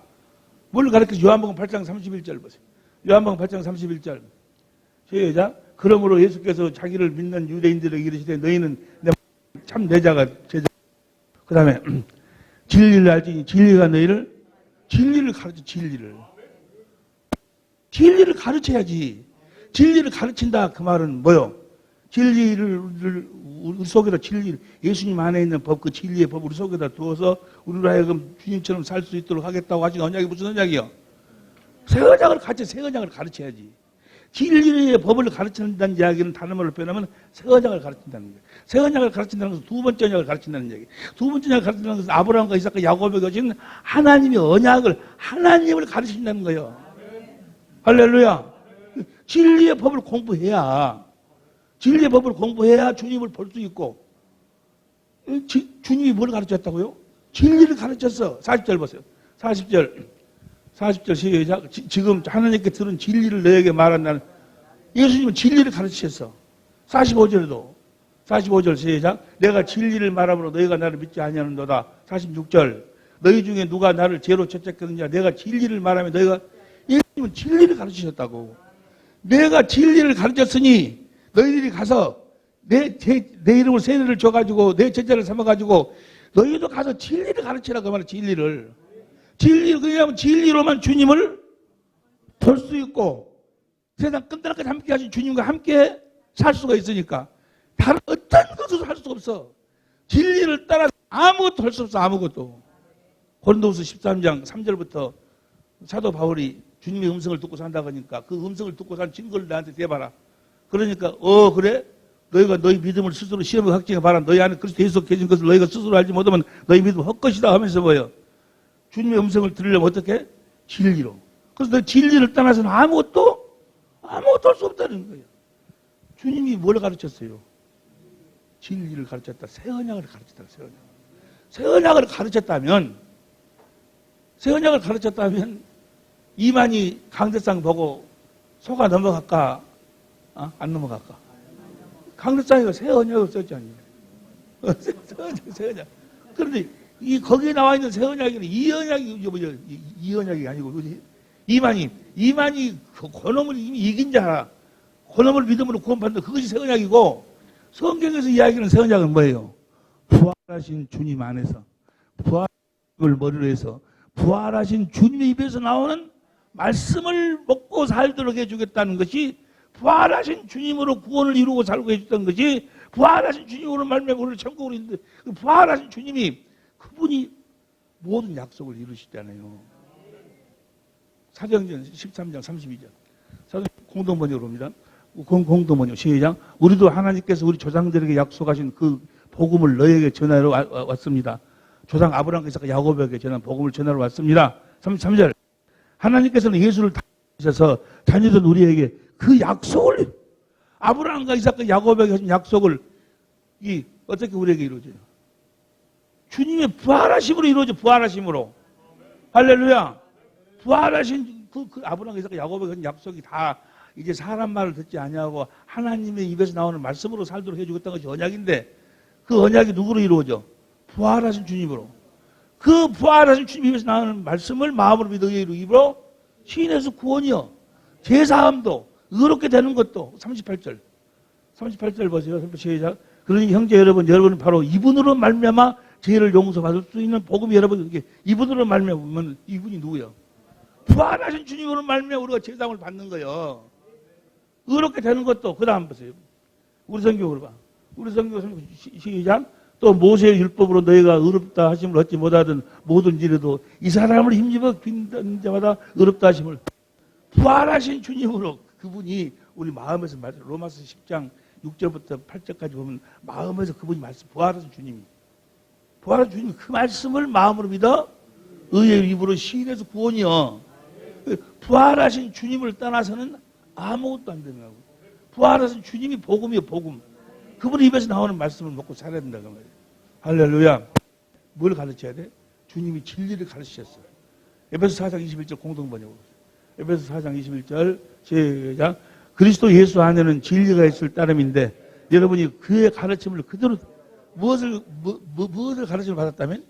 뭘 가르쳤어? 요한복음 8장 31절 보세요. 요한복음 8장 31절. 시작. 그러므로 예수께서 자기를 믿는 유대인들에게 이르시되 너희는 참 내 제자. 그 다음에 진리를 알지. 진리가 너희를 가르쳐. 진리를 가르쳐야지. 진리를 가르친다 그 말은 뭐요? 진리를 우리 속에다 예수님 안에 있는 법, 그 진리의 법 우리 속에다 두어서 우리로 하여금 주님처럼 살 수 있도록 하겠다고 하신 언약이 무슨 언약이요? 새 언약을 가르쳐야지. 진리의 법을 가르친다는 이야기는 다른 말로 표현하면 새 언약을 가르친다는 거예요. 새 언약을 가르친다는 것은 두 번째 언약을 가르친다는 얘기예요. 두 번째 언약을 가르친다는 것은 아브라함과 이삭과 야곱에게 주신 하나님의 언약을, 하나님을 가르친다는 거예요. 할렐루야. 진리의 법을 공부해야 주님을 볼 수 있고, 주님이 뭘 가르쳤다고요? 진리를 가르쳤어. 40절 보세요. 40절 시작. 지금 하나님께 들은 진리를 너에게 말한다는, 예수님은 진리를 가르치셨어. 45절 시작. 내가 진리를 말함으로 너희가 나를 믿지 아니하는도다. 46절 너희 중에 누가 나를 죄로 채찍했느냐? 내가 진리를 말하면 너희가 예수님은 진리를 가르치셨다고. 내가 진리를 가르쳤으니 너희들이 가서 내 이름을 세례를 줘가지고 내 제자를 삼아가지고 너희도 가서 진리를 가르치라고 말이야. 진리를. 그냥 진리로만 주님을 볼 수 있고 세상 끝날까지 함께 하신 주님과 함께 살 수가 있으니까 다른 어떤 것도 할 수 없어. 진리를 따라 아무것도 할 수 없어. 아무것도. 고린도후서 13장 3절부터 사도 바울이 주님의 음성을 듣고 산다고 하니까 그 음성을 듣고 산 증거를 나한테 대봐라. 그러니까 그래? 너희가 너희 믿음을 스스로 시험에 확증해 봐라. 너희 안에 그리스도 예수 계신 것을 너희가 스스로 알지 못하면 너희 믿음 헛것이다 하면서 뭐예요? 주님의 음성을 들으려면 어떻게? 진리로. 그래서 너 진리를 떠나서는 아무것도 할 수 없다는 거예요. 주님이 뭘 가르쳤어요? 진리를 가르쳤다. 새 언약을 가르쳤다. 새 언약을 가르쳤다면 이만희 강대상 보고 속아 넘어갈까? 안 넘어갈까? 강대상이가 새 언약을 썼잖아요. 새 언약. 그런데 거기에 나와 있는 새 언약에는 이 언약이 아니고 이만희 그놈을 이미 이긴 자라. 그놈을 믿음으로 구원받는 그것이 새 언약이고 성경에서 이야기하는 새 언약은 뭐예요? 부활하신 주님 안에서 부활을 머리로 해서 부활하신 주님의 입에서 나오는 말씀을 먹고 살도록 해주겠다는 것이 부활하신 주님으로 구원을 이루고 살고 해줬던 것이 부활하신 주님으로 말미암아 우리를 천국으로 인도해. 부활하신 주님이 그분이 모든 약속을 이루시잖아요. 사도행전 13장 32절. 공동번역으로 봅니다. 공동번역 시작. 우리도 하나님께서 우리 조상들에게 약속하신 그 복음을 너에게 전하러 왔습니다. 조상 아브라함께서 야곱에게 전한 복음을 전하러 왔습니다. 33절. 하나님께서는 예수를 다하셔서 자녀된 우리에게 그 약속을 아브라함과 이삭과 야곱에게 하신 약속을 어떻게 우리에게 이루어져요? 주님의 부활하심으로 이루어져. 부활하심으로. 할렐루야. 부활하신 그 아브라함과 이삭과 야곱에게 하신 약속이 다 이제 사람 말을 듣지 아니하고 하나님의 입에서 나오는 말씀으로 살도록 해주겠다는 것이 언약인데 그 언약이 누구로 이루어져? 부활하신 주님으로. 그 부활하신 주님 입에서 나오는 말씀을 마음으로 믿어 입으로 시인해서 구원이요. 제사함도 의롭게 되는 것도 38절 보세요. 시작. 그러니 형제 여러분은 바로 이분으로 말미암아 죄를 용서받을 수 있는 복음이 여러분 이분으로 말미암으면 이분이 누구예요? 부활하신 주님으로 말미암아 우리가 제사함을 받는 거예요. 의롭게 되는 것도 그 다음 보세요. 우리 성경으로 봐. 우리 성경 시작. 또 모세의 율법으로 너희가 의롭다 하심을 얻지 못하던 모든 일에도 이 사람을 힘입어 빈 자마다 의롭다 하심을 부활하신 주님으로 그분이 우리 마음에서 말씀 로마서 10장 6절부터 8절까지 보면 마음에서 그분이 말씀 부활하신 주님이 그 말씀을 마음으로 믿어 의의 입으로 시인해서 구원이요. 부활하신 주님을 떠나서는 아무것도 안 되는 거고 부활하신 주님이 복음이요. 복음. 그분 입에서 나오는 말씀을 먹고 살아야 된다고 말이에요. 할렐루야. 뭘 가르쳐야 돼? 주님이 진리를 가르치셨어요. 에베소 4장 21절 공동번역으로. 에베소 4장 21절 시작. 그리스도 예수 안에는 진리가 있을 따름인데 여러분이 그의 가르침을 그대로 무엇을 가르침을 받았다면?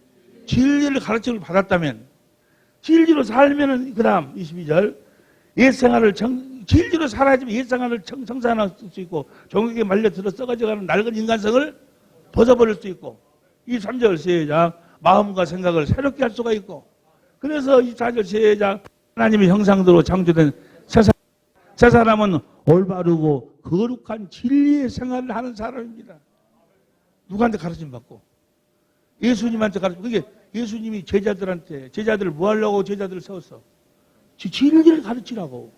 진리를 가르침을 받았다면 진리로 살면은 그 다음 22절 옛생활을 진리로 살아야지만 옛생활을 청산할 수 있고 종에게 말려들어 썩어져가는 낡은 인간성을 벗어버릴 수 있고 23절 시작. 마음과 생각을 새롭게 할 수가 있고 그래서 24절 시작. 하나님의 형상대로 창조된 새 사람은 올바르고 거룩한 진리의 생활을 하는 사람입니다. 누구한테 가르침 받고? 예수님한테 가르침. 그게 예수님이 제자들을 뭐 하려고 제자들을 세웠어? 진리를 가르치라고.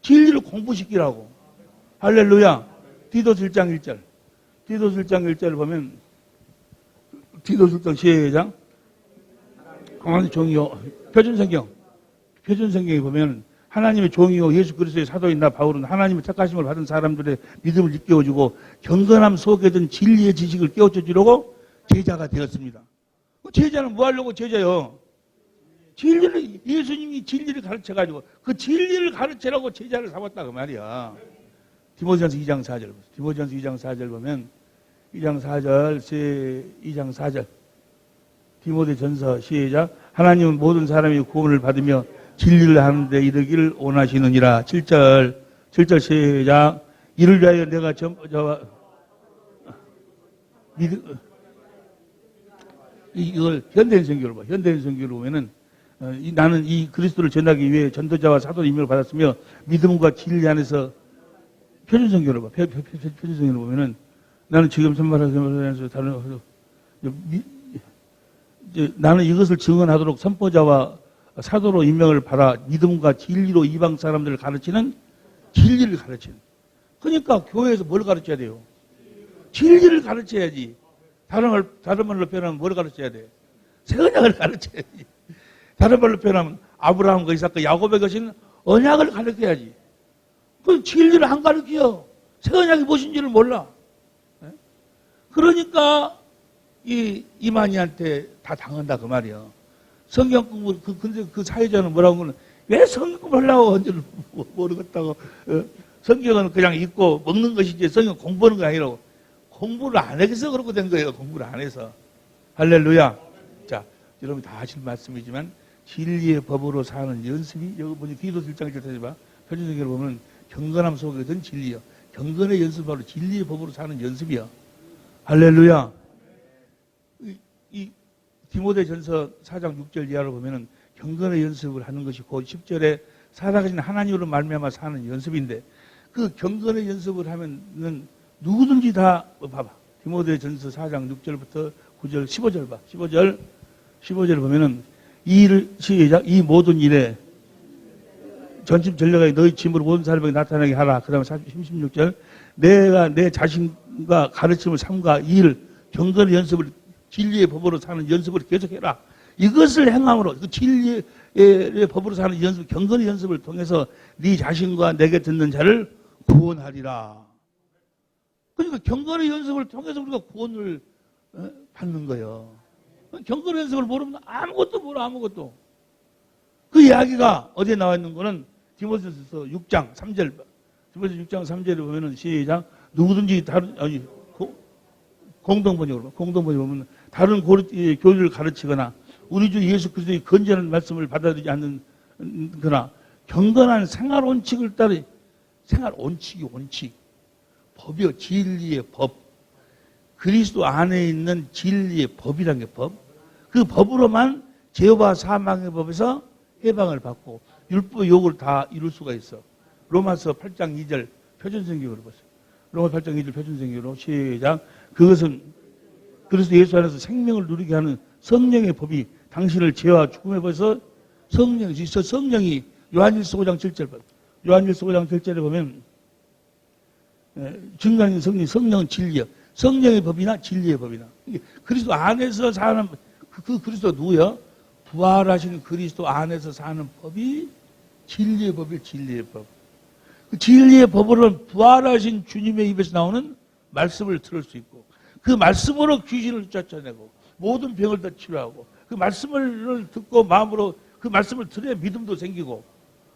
진리를 공부시키라고. 할렐루야. 디도서 1장 1절. 디도서 1장 1절을 보면 디도서 1장 시작. 하나님 종이요. 표준성경에 보면 하나님의 종이요 예수 그리스도의 사도인 나 바울은 하나님의 택하심을 받은 사람들의 믿음을 일깨워주고 경건함 속에 든 진리의 지식을 깨우쳐 주려고 제자가 되었습니다. 제자는 뭐 하려고 제자요? 예수님이 진리를 가르쳐가지고 그 진리를 가르치라고 제자를 삼았다 그 말이야. 디모데전서 2장 4절. 디모데전서 2장 4절 보면 2장 4절. 디모데 전서 시작. 하나님은 모든 사람이 구원을 받으며 진리를 하는데 이르기를 원하시느니라. 7절 시작. 이를 위하여 내가 이걸 현대인 성경을 봐. 현대인 성경을 보면은 나는 이 그리스도를 전하기 위해 전도자와 사도의 임명을 받았으며 믿음과 진리 안에서 표준 성경을 봐. 표준 성경을 보면은 나는 지금 선발하면서 다른 나는 이것을 증언하도록 선포자와 사도로 임명을 받아 믿음과 진리로 이방 사람들을 가르치는 진리를 가르치는. 그러니까 교회에서 뭘 가르쳐야 돼요? 진리를 가르쳐야지. 다른 말로 표현하면 뭘 가르쳐야 돼? 새 언약을 가르쳐야지. 다른 말로 표현하면 아브라함과 이삭과 야곱의 것인 언약을 가르쳐야지. 그 진리를 안 가르쳐. 새 언약이 무엇인지를 몰라. 그러니까 이만희한테 다 당한다 그 말이야. 성경 공부 근데 그 사회자는 뭐라고 하는 왜 성경 공부를 하려고 언제를 모르겠다고. 성경은 그냥 읽고 먹는 것이지 성경 공부하는 거 아니라고. 공부를 안 해서 그렇게 된 거예요. 공부를 안 해서. 할렐루야. 자, 여러분이 다 하실 말씀이지만 진리의 법으로 사는 연습이 여기 보니 기도 1장 1절 봐. 표준성경을 보면 경건함 속에 든 진리요. 경건의 연습 바로 진리의 법으로 사는 연습이요. 할렐루야. 이 디모데 전서 4장 6절 이하로 보면은 경건의 연습을 하는 것이 곧 10절에 살아계신 하나님으로 말미암아 사는 연습인데 그 경건의 연습을 하면은 누구든지 다 봐봐. 디모데 전서 4장 6절부터 9절 15절 봐. 15절 보면은 시작. 이 모든 일에 전심 전력하여 너희 짐으로 모든 사람에게 나타나게 하라. 그 다음에 16절 내가 내 자신과 가르침을 삼가 이 일 경건의 연습을 진리의 법으로 사는 연습을 계속해라. 이것을 행함으로 그 진리의 법으로 사는 연습, 경건의 연습을 통해서 네 자신과 내게 듣는 자를 구원하리라. 그러니까 경건의 연습을 통해서 우리가 구원을 받는 거예요. 경건의 연습을 모르면 아무것도 몰라. 아무것도. 그 이야기가 어디에 나와 있는 거는 디모데전서 6장 3절. 디모데전서 6장 3절에 보면은 시작. 누구든지 다른 공동번역으로 보면 다른 교리를 가르치거나 우리 주 예수 그리스도의 건전한 말씀을 받아들이지 않는 거나 경건한 생활 원칙을 따르 생활 원칙이 원칙. 법이요. 진리의 법. 그리스도 안에 있는 진리의 법이라는 게 법. 그 법으로만 죄와 사망의 법에서 해방을 받고 율법 욕을 다 이룰 수가 있어. 로마서 8장 2절 표준성경으로 보세요. 로마서 8장 2절 표준성경으로 시작. 그것은 그리스도 예수 안에서 생명을 누리게 하는 성령의 법이 당신을 죄와 죽음의 법에서 성령이 요한일서 5장 7절 봐. 요한일서 5장 7절에 보면 증거하는 성령은 진리야. 성령의 법이나 진리의 법이나. 그리스도 안에서 사는 그 그리스도 누구야? 부활하신 그리스도 안에서 사는 법이 진리의 법이에요. 진리의 법. 그 진리의 법으로는 부활하신 주님의 입에서 나오는 말씀을 들을 수 있고 그 말씀으로 귀신을 쫓아내고 모든 병을 다 치료하고 그 말씀을 듣고 마음으로 그 말씀을 들어야 믿음도 생기고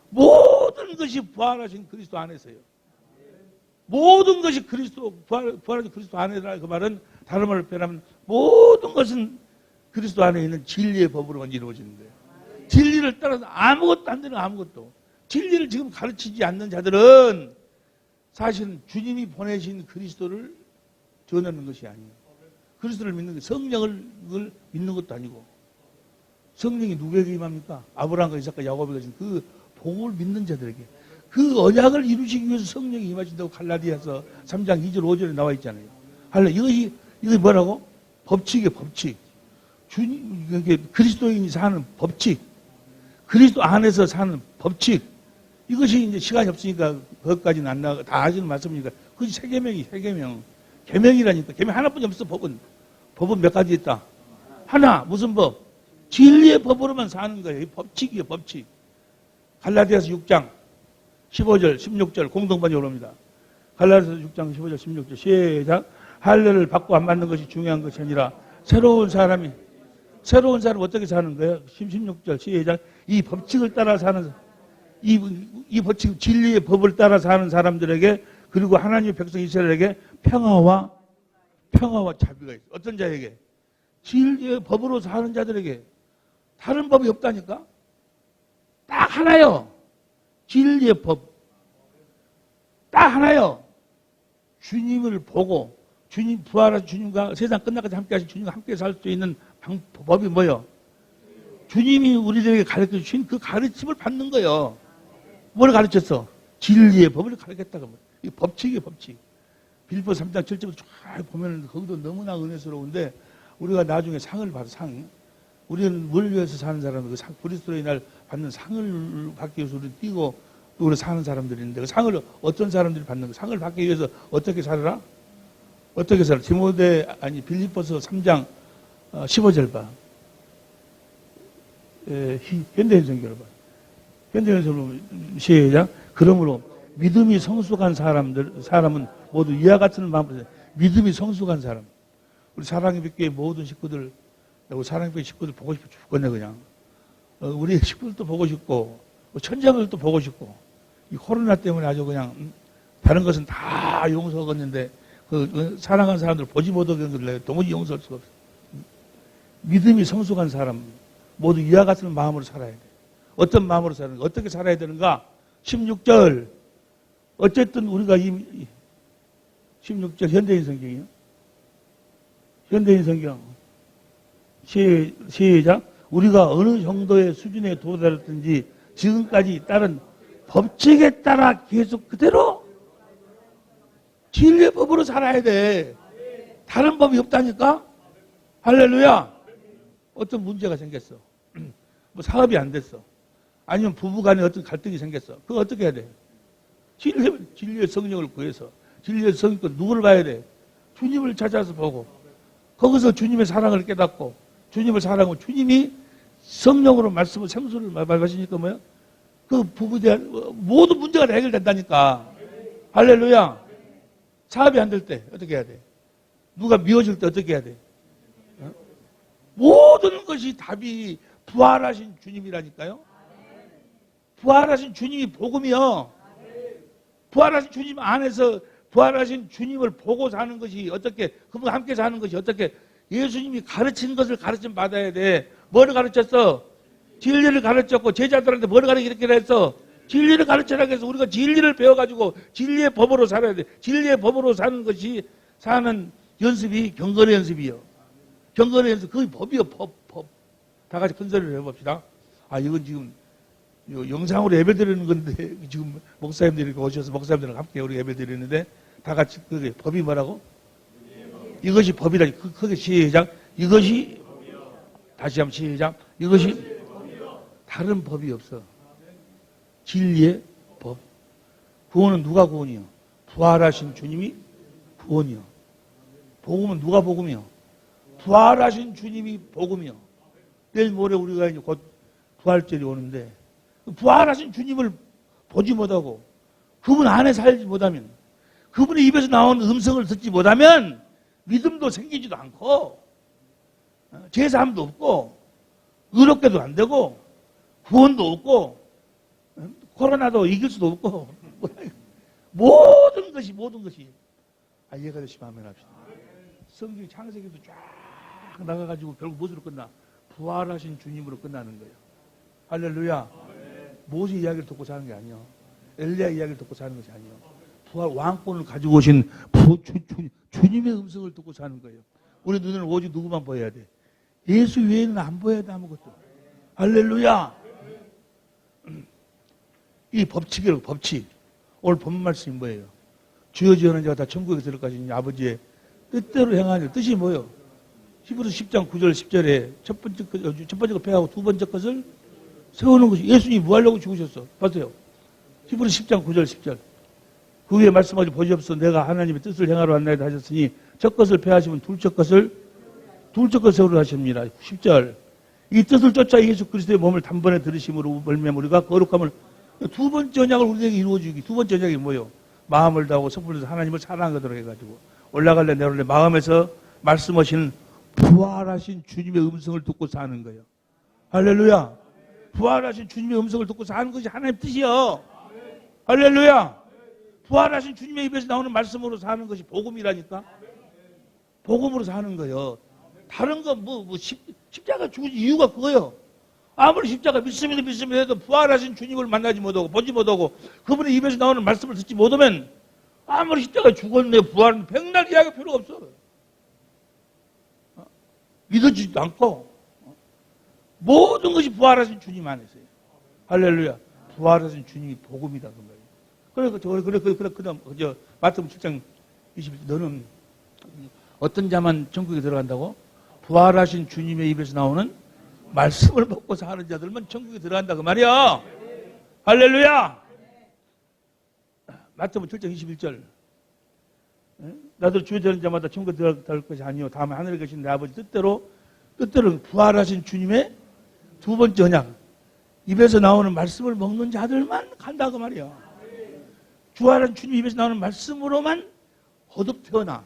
모든 것이 부활하신 그리스도 안에서요. 모든 것이 부활하신 그리스도 안에라. 그 말은 다른 말로 표현하면 모든 것은 그리스도 안에 있는 진리의 법으로만 이루어지는 거예요. 진리를 따라서 아무것도 안 되는 아무것도. 진리를 지금 가르치지 않는 자들은 사실은 주님이 보내신 그리스도를 전하는 것이 아니에요. 그리스도를 믿는 게 성령을 믿는 것도 아니고 성령이 누구에게 임합니까? 아브라함과 이삭과 야곱에게 주신 그 복을 믿는 자들에게 그 언약을 이루시기 위해서 성령이 임하신다고 갈라디아서 3장 2절 5절에 나와 있잖아요. 이것이 뭐라고? 법칙이에요. 법칙. 주님, 그리스도인이 사는 법칙. 그리스도 안에서 사는 법칙. 이것이 이제 시간이 없으니까 그것까지는 안 나가. 다 하시는 말씀이니까. 그것이 세계명. 계명이라니까. 계명 하나뿐이 없어, 법은. 법은 몇 가지 있다. 하나, 무슨 법? 진리의 법으로만 사는 거예요. 법칙이에요, 법칙. 갈라디아서 6장 15절, 16절 공동번역으로 옵니다. 갈라디아서 6장 15절, 16절 시작. 할례를 받고 안 받는 것이 중요한 것이 아니라 새로운 사람 어떻게 사는 거예요? 16절 시작. 이 법칙을 따라 사는 이 법칙 진리의 법을 따라 사는 사람들에게 그리고 하나님의 백성 이스라엘에게 평화와 자비가 있어. 어떤 자에게? 진리의 법으로 사는 자들에게 다른 법이 없다니까. 딱 하나요. 진리의 법. 딱 하나요. 주님을 보고 주님 부활하신 주님과 세상 끝나까지 함께 하신 주님과 함께 살 수 있는 법이 뭐예요? 주님이 우리들에게 가르쳐 주신 그 가르침을 받는 거예요. 뭘 가르쳤어? 진리의 법을 가르쳤다고. 이 법칙이에요, 법칙. 빌립보서 3장 7절부터 쫙 보면 거기도 너무나 은혜스러운데 우리가 나중에 상을 받아, 상. 우리는 뭘 위해서 사는 사람들, 그리스도로 인할 받는 상을 받기 위해서 우리 뛰고 또 우리 사는 사람들이 있는데 그 상을 어떤 사람들이 받는 거? 상을 받기 위해서 어떻게 살아라? 어떻게 살아? 빌립보서 3장 15절 봐. 현대인 성경을 봐. 현대인 성경을 시작. 그러므로 믿음이 성숙한 사람은 모두 이와 같은 마음으로 믿음이 성숙한 사람. 우리 사랑의 교회 모든 식구들, 우리 사랑의 교회 식구들 보고 싶어 죽겠네 그냥. 우리 식구들도 보고 싶고 천장들도 보고 싶고 이 코로나 때문에 아주 그냥 다른 것은 다 용서하겠는데 그 사랑하는 사람들 보지 못하는 걸 도무지 용서할 수가 없어. 믿음이 성숙한 사람 모두 이와 같은 마음으로 살아야 돼. 어떤 마음으로 살아야 돼? 어떻게 살아야 되는가? 16절. 어쨌든 우리가 16절 현대인 성경이요. 현대인 성경. 시작. 우리가 어느 정도의 수준에 도달했든지 지금까지 따른 법칙에 따라 계속 그대로 진리의 법으로 살아야 돼. 다른 법이 없다니까? 할렐루야. 어떤 문제가 생겼어. 뭐 사업이 안 됐어. 아니면 부부간에 어떤 갈등이 생겼어. 그거 어떻게 해야 돼? 진리의 성령을 구해서 진리의 성령 누구를 봐야 돼? 주님을 찾아서 보고 거기서 주님의 사랑을 깨닫고 주님을 사랑하고 주님이 성령으로 말씀을 생수를 말하시니까 뭐야? 그 부부에 대한 모든 문제가 다 해결된다니까. 할렐루야. 사업이 안 될 때 어떻게 해야 돼? 누가 미워질 때 어떻게 해야 돼? 모든 것이 답이 부활하신 주님이라니까요. 부활하신 주님이 복음이요. 부활하신 주님 안에서 부활하신 주님을 보고 사는 것이 어떻게, 그분과 함께 사는 것이 어떻게, 예수님이 가르친 것을 가르침 받아야 돼. 뭐를 가르쳤어? 진리를 가르쳤고 제자들한테 뭐를 이렇게 했어? 진리를 가르치라고 해서 우리가 진리를 배워가지고 진리의 법으로 살아야 돼. 진리의 법으로 사는 것이 사는 연습이 경건의 연습이요. 경건의 연습, 그게 법이요, 법. 다 같이 큰 소리를 해봅시다. 이건 지금 영상으로 예배 드리는 건데, 지금 목사님들이 오셔서 목사님들과 함께 우리 예배 드리는데, 다 같이 그게 법이 뭐라고? 이것이 법이라. 크게 시작. 이것이, 다시 한번 시작. 이것이 다른 법이 없어. 진리의 법. 구원은 누가 구원이요? 부활하신 주님이 구원이요. 복음은 누가 복음이요? 부활하신 주님이 복음이요. 내일 모레 우리가 이제 곧 부활절이 오는데 부활하신 주님을 보지 못하고 그분 안에 살지 못하면 그분의 입에서 나온 음성을 듣지 못하면 믿음도 생기지도 않고 제사함도 없고 의롭게도 안 되고 구원도 없고 코로나도 이길 수도 없고 모든 것이 이해가 되시면 아멘 합시다. 성경 창세기도 쫙 나가가지고 결국 무엇으로 끝나? 부활하신 주님으로 끝나는 거예요. 할렐루야. 모세 이야기를 듣고 사는 게 아니에요. 엘리야 이야기를 듣고 사는 것이 아니에요. 부활 왕권을 가지고 오신 주님의 음성을 듣고 사는 거예요. 우리 눈에는 오직 누구만 보여야 돼? 예수 외에는 안 보여야 돼, 아무것도. 할렐루야. 이 법칙이라고, 법칙. 오늘 본 말씀이 뭐예요? 주여 지어는 자가 다 천국에 들어갈 것이니 아버지의 뜻대로 행하니. 뜻이 뭐예요? 히브리서 10장 9절 10절에 첫 번째 것 폐하고 두 번째 것을 세우는 것이. 예수님이 뭐 하려고 죽으셨어? 봤어요. 히브리서 10장 9절 10절. 그 위에 말씀하지 보시옵소서. 내가 하나님의 뜻을 행하러 왔나이다 하셨으니 첫 것을 폐하시면 둘째 것을 세우려 하십니다. 10절. 이 뜻을 쫓아 예수 그리스도의 몸을 단번에 들으심으로 말미암아 우리가 거룩함을. 두 번째 언약을 우리에게 이루어주기. 두 번째 언약이 뭐예요? 마음을 다하고 성품을 다해서 하나님을 사랑하도록 해가지고 올라갈래 내려올래 마음에서 말씀하시는 부활하신 주님의 음성을 듣고 사는 거예요. 할렐루야. 부활하신 주님의 음성을 듣고 사는 것이 하나님의 뜻이요. 할렐루야. 부활하신 주님의 입에서 나오는 말씀으로 사는 것이 복음이라니까. 복음으로 사는 거예요. 다른 거 십자가 죽은 이유가 그거예요. 아무리 십자가 믿습니다 해도 부활하신 주님을 만나지 못하고 보지 못하고 그분의 입에서 나오는 말씀을 듣지 못하면 아무리 십자가 죽었네 부활은 백날 이야기할 필요가 없어. 믿어지지도 않고 모든 것이 부활하신 주님 안에서요. 할렐루야. 부활하신 주님이 복음이다 그 말이에요. 그다음 마태복음 7장 20절 너는 어떤 자만 천국에 들어간다고? 부활하신 주님의 입에서 나오는 말씀을 먹고 사는 자들만 천국에 들어간다 그 말이야. 할렐루야. 마태복음 7장 21절 나도 주의 되는 자마다 천국에 들어갈 것이 아니요 다음에 하늘에 계신 내 아버지 뜻대로 부활하신 주님의 두 번째 언약 입에서 나오는 말씀을 먹는 자들만 간다 그 말이야. 부활한 주님 입에서 나오는 말씀으로만 거듭 태어나.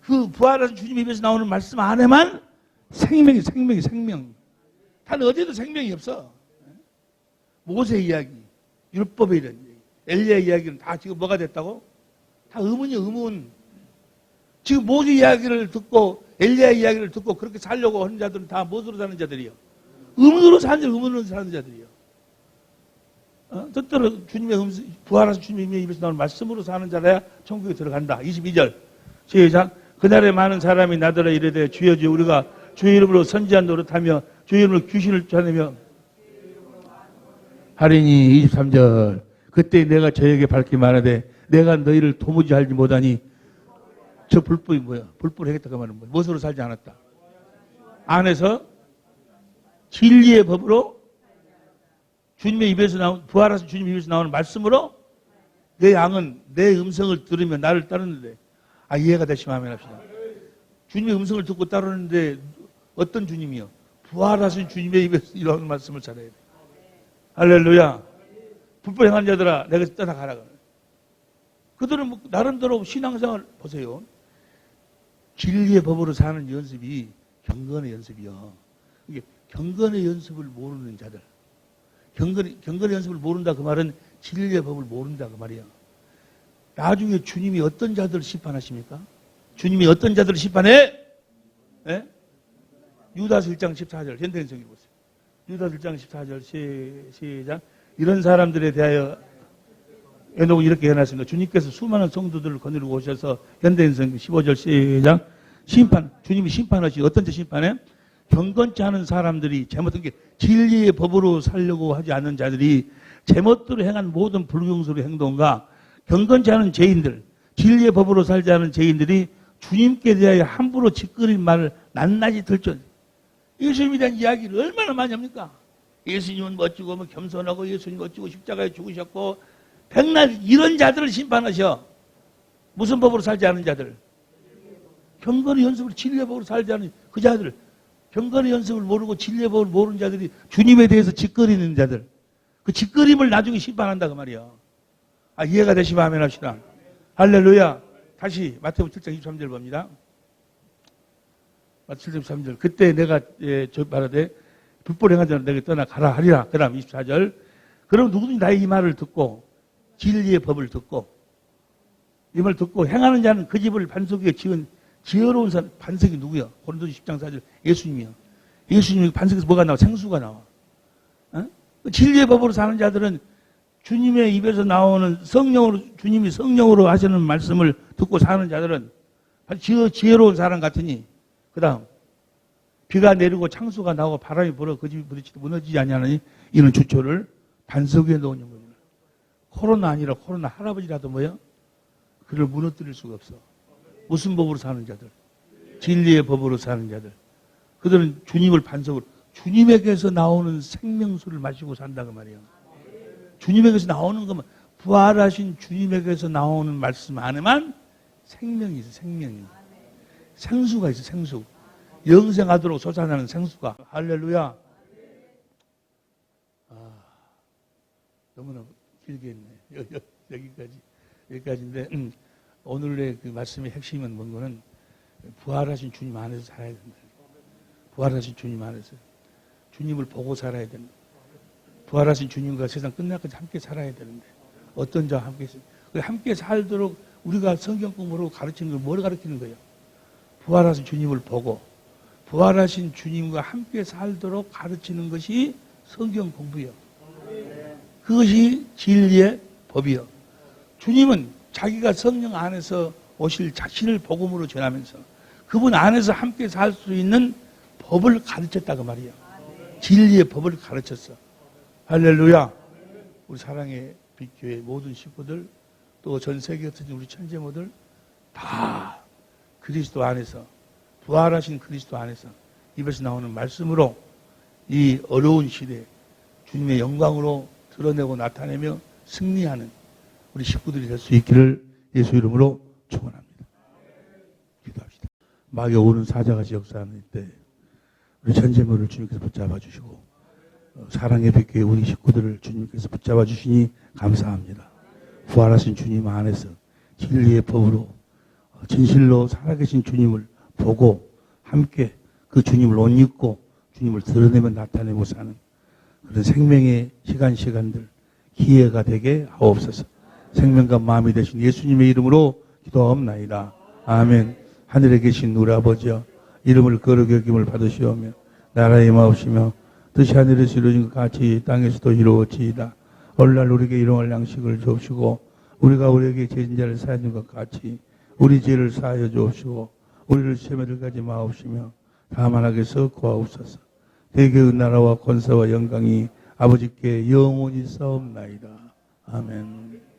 그 부활한 주님 입에서 나오는 말씀 안에만 생명. 단 어디도 생명이 없어. 모세 이야기, 율법에 이런 얘기, 엘리야 이야기는 다 지금 뭐가 됐다고? 다 의문이야, 의문. 지금 모세 이야기를 듣고 엘리야 이야기를 듣고 그렇게 살려고 하는 자들은 다 무엇으로 사는 자들이요? 의문으로 사는 자들이요. 뜻대로 부활하신 주님의 입에서 나오는 말씀으로 사는 자라야 천국에 들어간다. 22절 시작. 그날에 많은 사람이 나더러 이르되 주여 주여 우리가 주의 이름으로 선지한 노릇하며 주의 이름으로 귀신을 쫓아내며 하리니. 23절 그때 내가 저에게 밝히 말하되 내가 너희를 도무지 알지 못하니. 저 불법이 뭐야? 불법을 하겠다 그 말은 뭐야? 무엇으로 살지 않았다? 안에서 진리의 법으로 주님의 입에서 나온 부활하신 주님 입에서 나오는 말씀으로 내 양은 내 음성을 들으며 나를 따르는데 이해가 되시면 하면 합시다. 주님의 음성을 듣고 따르는데 어떤 주님이요? 부활하신 주님의 입에서 이런 말씀을 잘해야 돼. 할렐루야. 불법 행한 자들아 내가 떠나가라. 그들은 나름대로 신앙생활 보세요. 진리의 법으로 사는 연습이 경건의 연습이요. 이게 경건의 연습을 모르는 자들. 경건의 연습을 모른다 그 말은 진리의 법을 모른다 그 말이야. 나중에 주님이 어떤 자들을 심판하십니까? 주님이 어떤 자들을 심판해? 예? 유다서 1장 14절 현대인성이 보세요. 유다서 1장 14절 시작. 이런 사람들에 대하여 에녹은 이렇게 해놨습니다. 주님께서 수많은 성도들을 거느리고 오셔서 현대인성 15절 시작. 주님이 심판하시 어떤 자 심판해? 경건치 않은 사람들이 제멋대로 진리의 법으로 살려고 하지 않는 자들이 제멋대로 행한 모든 불경스러운 행동과 경건치 않은 죄인들, 진리의 법으로 살지 않은 죄인들이 주님께 대하여 함부로 짓거릴 말을 낱낱이 들죠. 예수님에 대한 이야기를 얼마나 많이 합니까? 예수님은 멋지고 겸손하고 예수님 멋지고 십자가에 죽으셨고 백날 이런 자들을 심판하셔. 무슨 법으로 살지 않은 자들? 경건의 연습을 진리의 법으로 살지 않은 그 자들. 경건의 연습을 모르고 진리의 법을 모르는 자들이 주님에 대해서 짓거리는 자들. 그 짓거림을 나중에 심판한다 그 말이야. 이해가 되시면 아멘 합시다. 할렐루야. 다시 마태복음 7장 23절 봅니다. 마태복음 7장 23절. 그때 내가 말하되 불법 행한 자는 내게 떠나가라 하리라. 그 다음 24절. 그럼 누구든지 나의 이 말을 듣고 진리의 법을 듣고 이 말을 듣고 행하는 자는 그 집을 반석 위에 지은 지혜로운 사람. 반석이 누구야? 고린도서 10장 4절 예수님이요. 예수님이 반석에서 뭐가 나와? 생수가 나와. 진리의 법으로 사는 자들은 주님의 입에서 나오는 주님이 성령으로 하시는 말씀을 듣고 사는 자들은 지혜로운 사람 같으니. 그 다음 비가 내리고 창수가 나오고 바람이 불어 그 집이 부딪히도 무너지지 아니하니 이는 주초를 반석 위에 놓은 영혼이라. 코로나 아니라 코로나 할아버지라도 뭐야? 그를 무너뜨릴 수가 없어. 무슨 법으로 사는 자들? 진리의 법으로 사는 자들. 그들은 주님을 반석으로 주님에게서 나오는 생명수를 마시고 산다고 말이에요. 주님에게서 나오는 것만 부활하신 주님에게서 나오는 말씀 안에만 생명이 있어. 생명이. 생수가 있어. 생수. 영생하도록 솟아나는 생수가. 할렐루야. 너무나 길게 했네. 여기까지인데 오늘의 그 말씀의 핵심은 뭔가는 부활하신 주님 안에서 살아야 된다. 부활하신 주님 안에서 주님을 보고 살아야 된다. 부활하신 주님과 세상 끝날까지 함께 살아야 되는데 어떤 자와 함께 살도록 우리가 성경 공부로 가르치는 걸 뭘 가르치는 거예요? 부활하신 주님을 보고 부활하신 주님과 함께 살도록 가르치는 것이 성경 공부요. 그것이 진리의 법이요. 주님은 자기가 성령 안에서 오실 자신을 복음으로 전하면서 그분 안에서 함께 살 수 있는 법을 가르쳤다고 말이에요. 진리의 법을 가르쳤어. 할렐루야. 우리 사랑의 빛교회 모든 식구들 또 전 세계 같은 우리 천재모들 다 그리스도 안에서 부활하신 그리스도 안에서 입에서 나오는 말씀으로 이 어려운 시대에 주님의 영광으로 드러내고 나타내며 승리하는 우리 식구들이 될 수 있기를 예수 이름으로 축원합니다. 기도합시다. 마귀 오는 사자같이 역사하는 때 우리 천재모를 주님께서 붙잡아 주시고 사랑의 빛교회 우리 식구들을 주님께서 붙잡아 주시니 감사합니다. 부활하신 주님 안에서 진리의 법으로 진실로 살아계신 주님을 보고 함께 그 주님을 옷 입고 주님을 드러내며 나타내고 사는 그런 생명의 시간들 기회가 되게 하옵소서. 생명과 마음이 되신 예수님의 이름으로 기도하옵나이다. 아멘. 하늘에 계신 우리 아버지여 이름을 거룩히 여김을 받으시오며 나라의 마옵시며 뜻이 하늘에서 이루어진 것 같이 땅에서도 이루어지이다. 오늘날 우리에게 일용할 양식을 주옵시고 우리가 우리에게 죄진 자를 사하여 준 것 같이 우리 죄를 사하여 주옵시고 우리를 시험에 들게 마옵시며 다만 악에서 구하옵소서. 대개의 나라와 권세와 영광이 아버지께 영원히 싸움나이다. 아멘.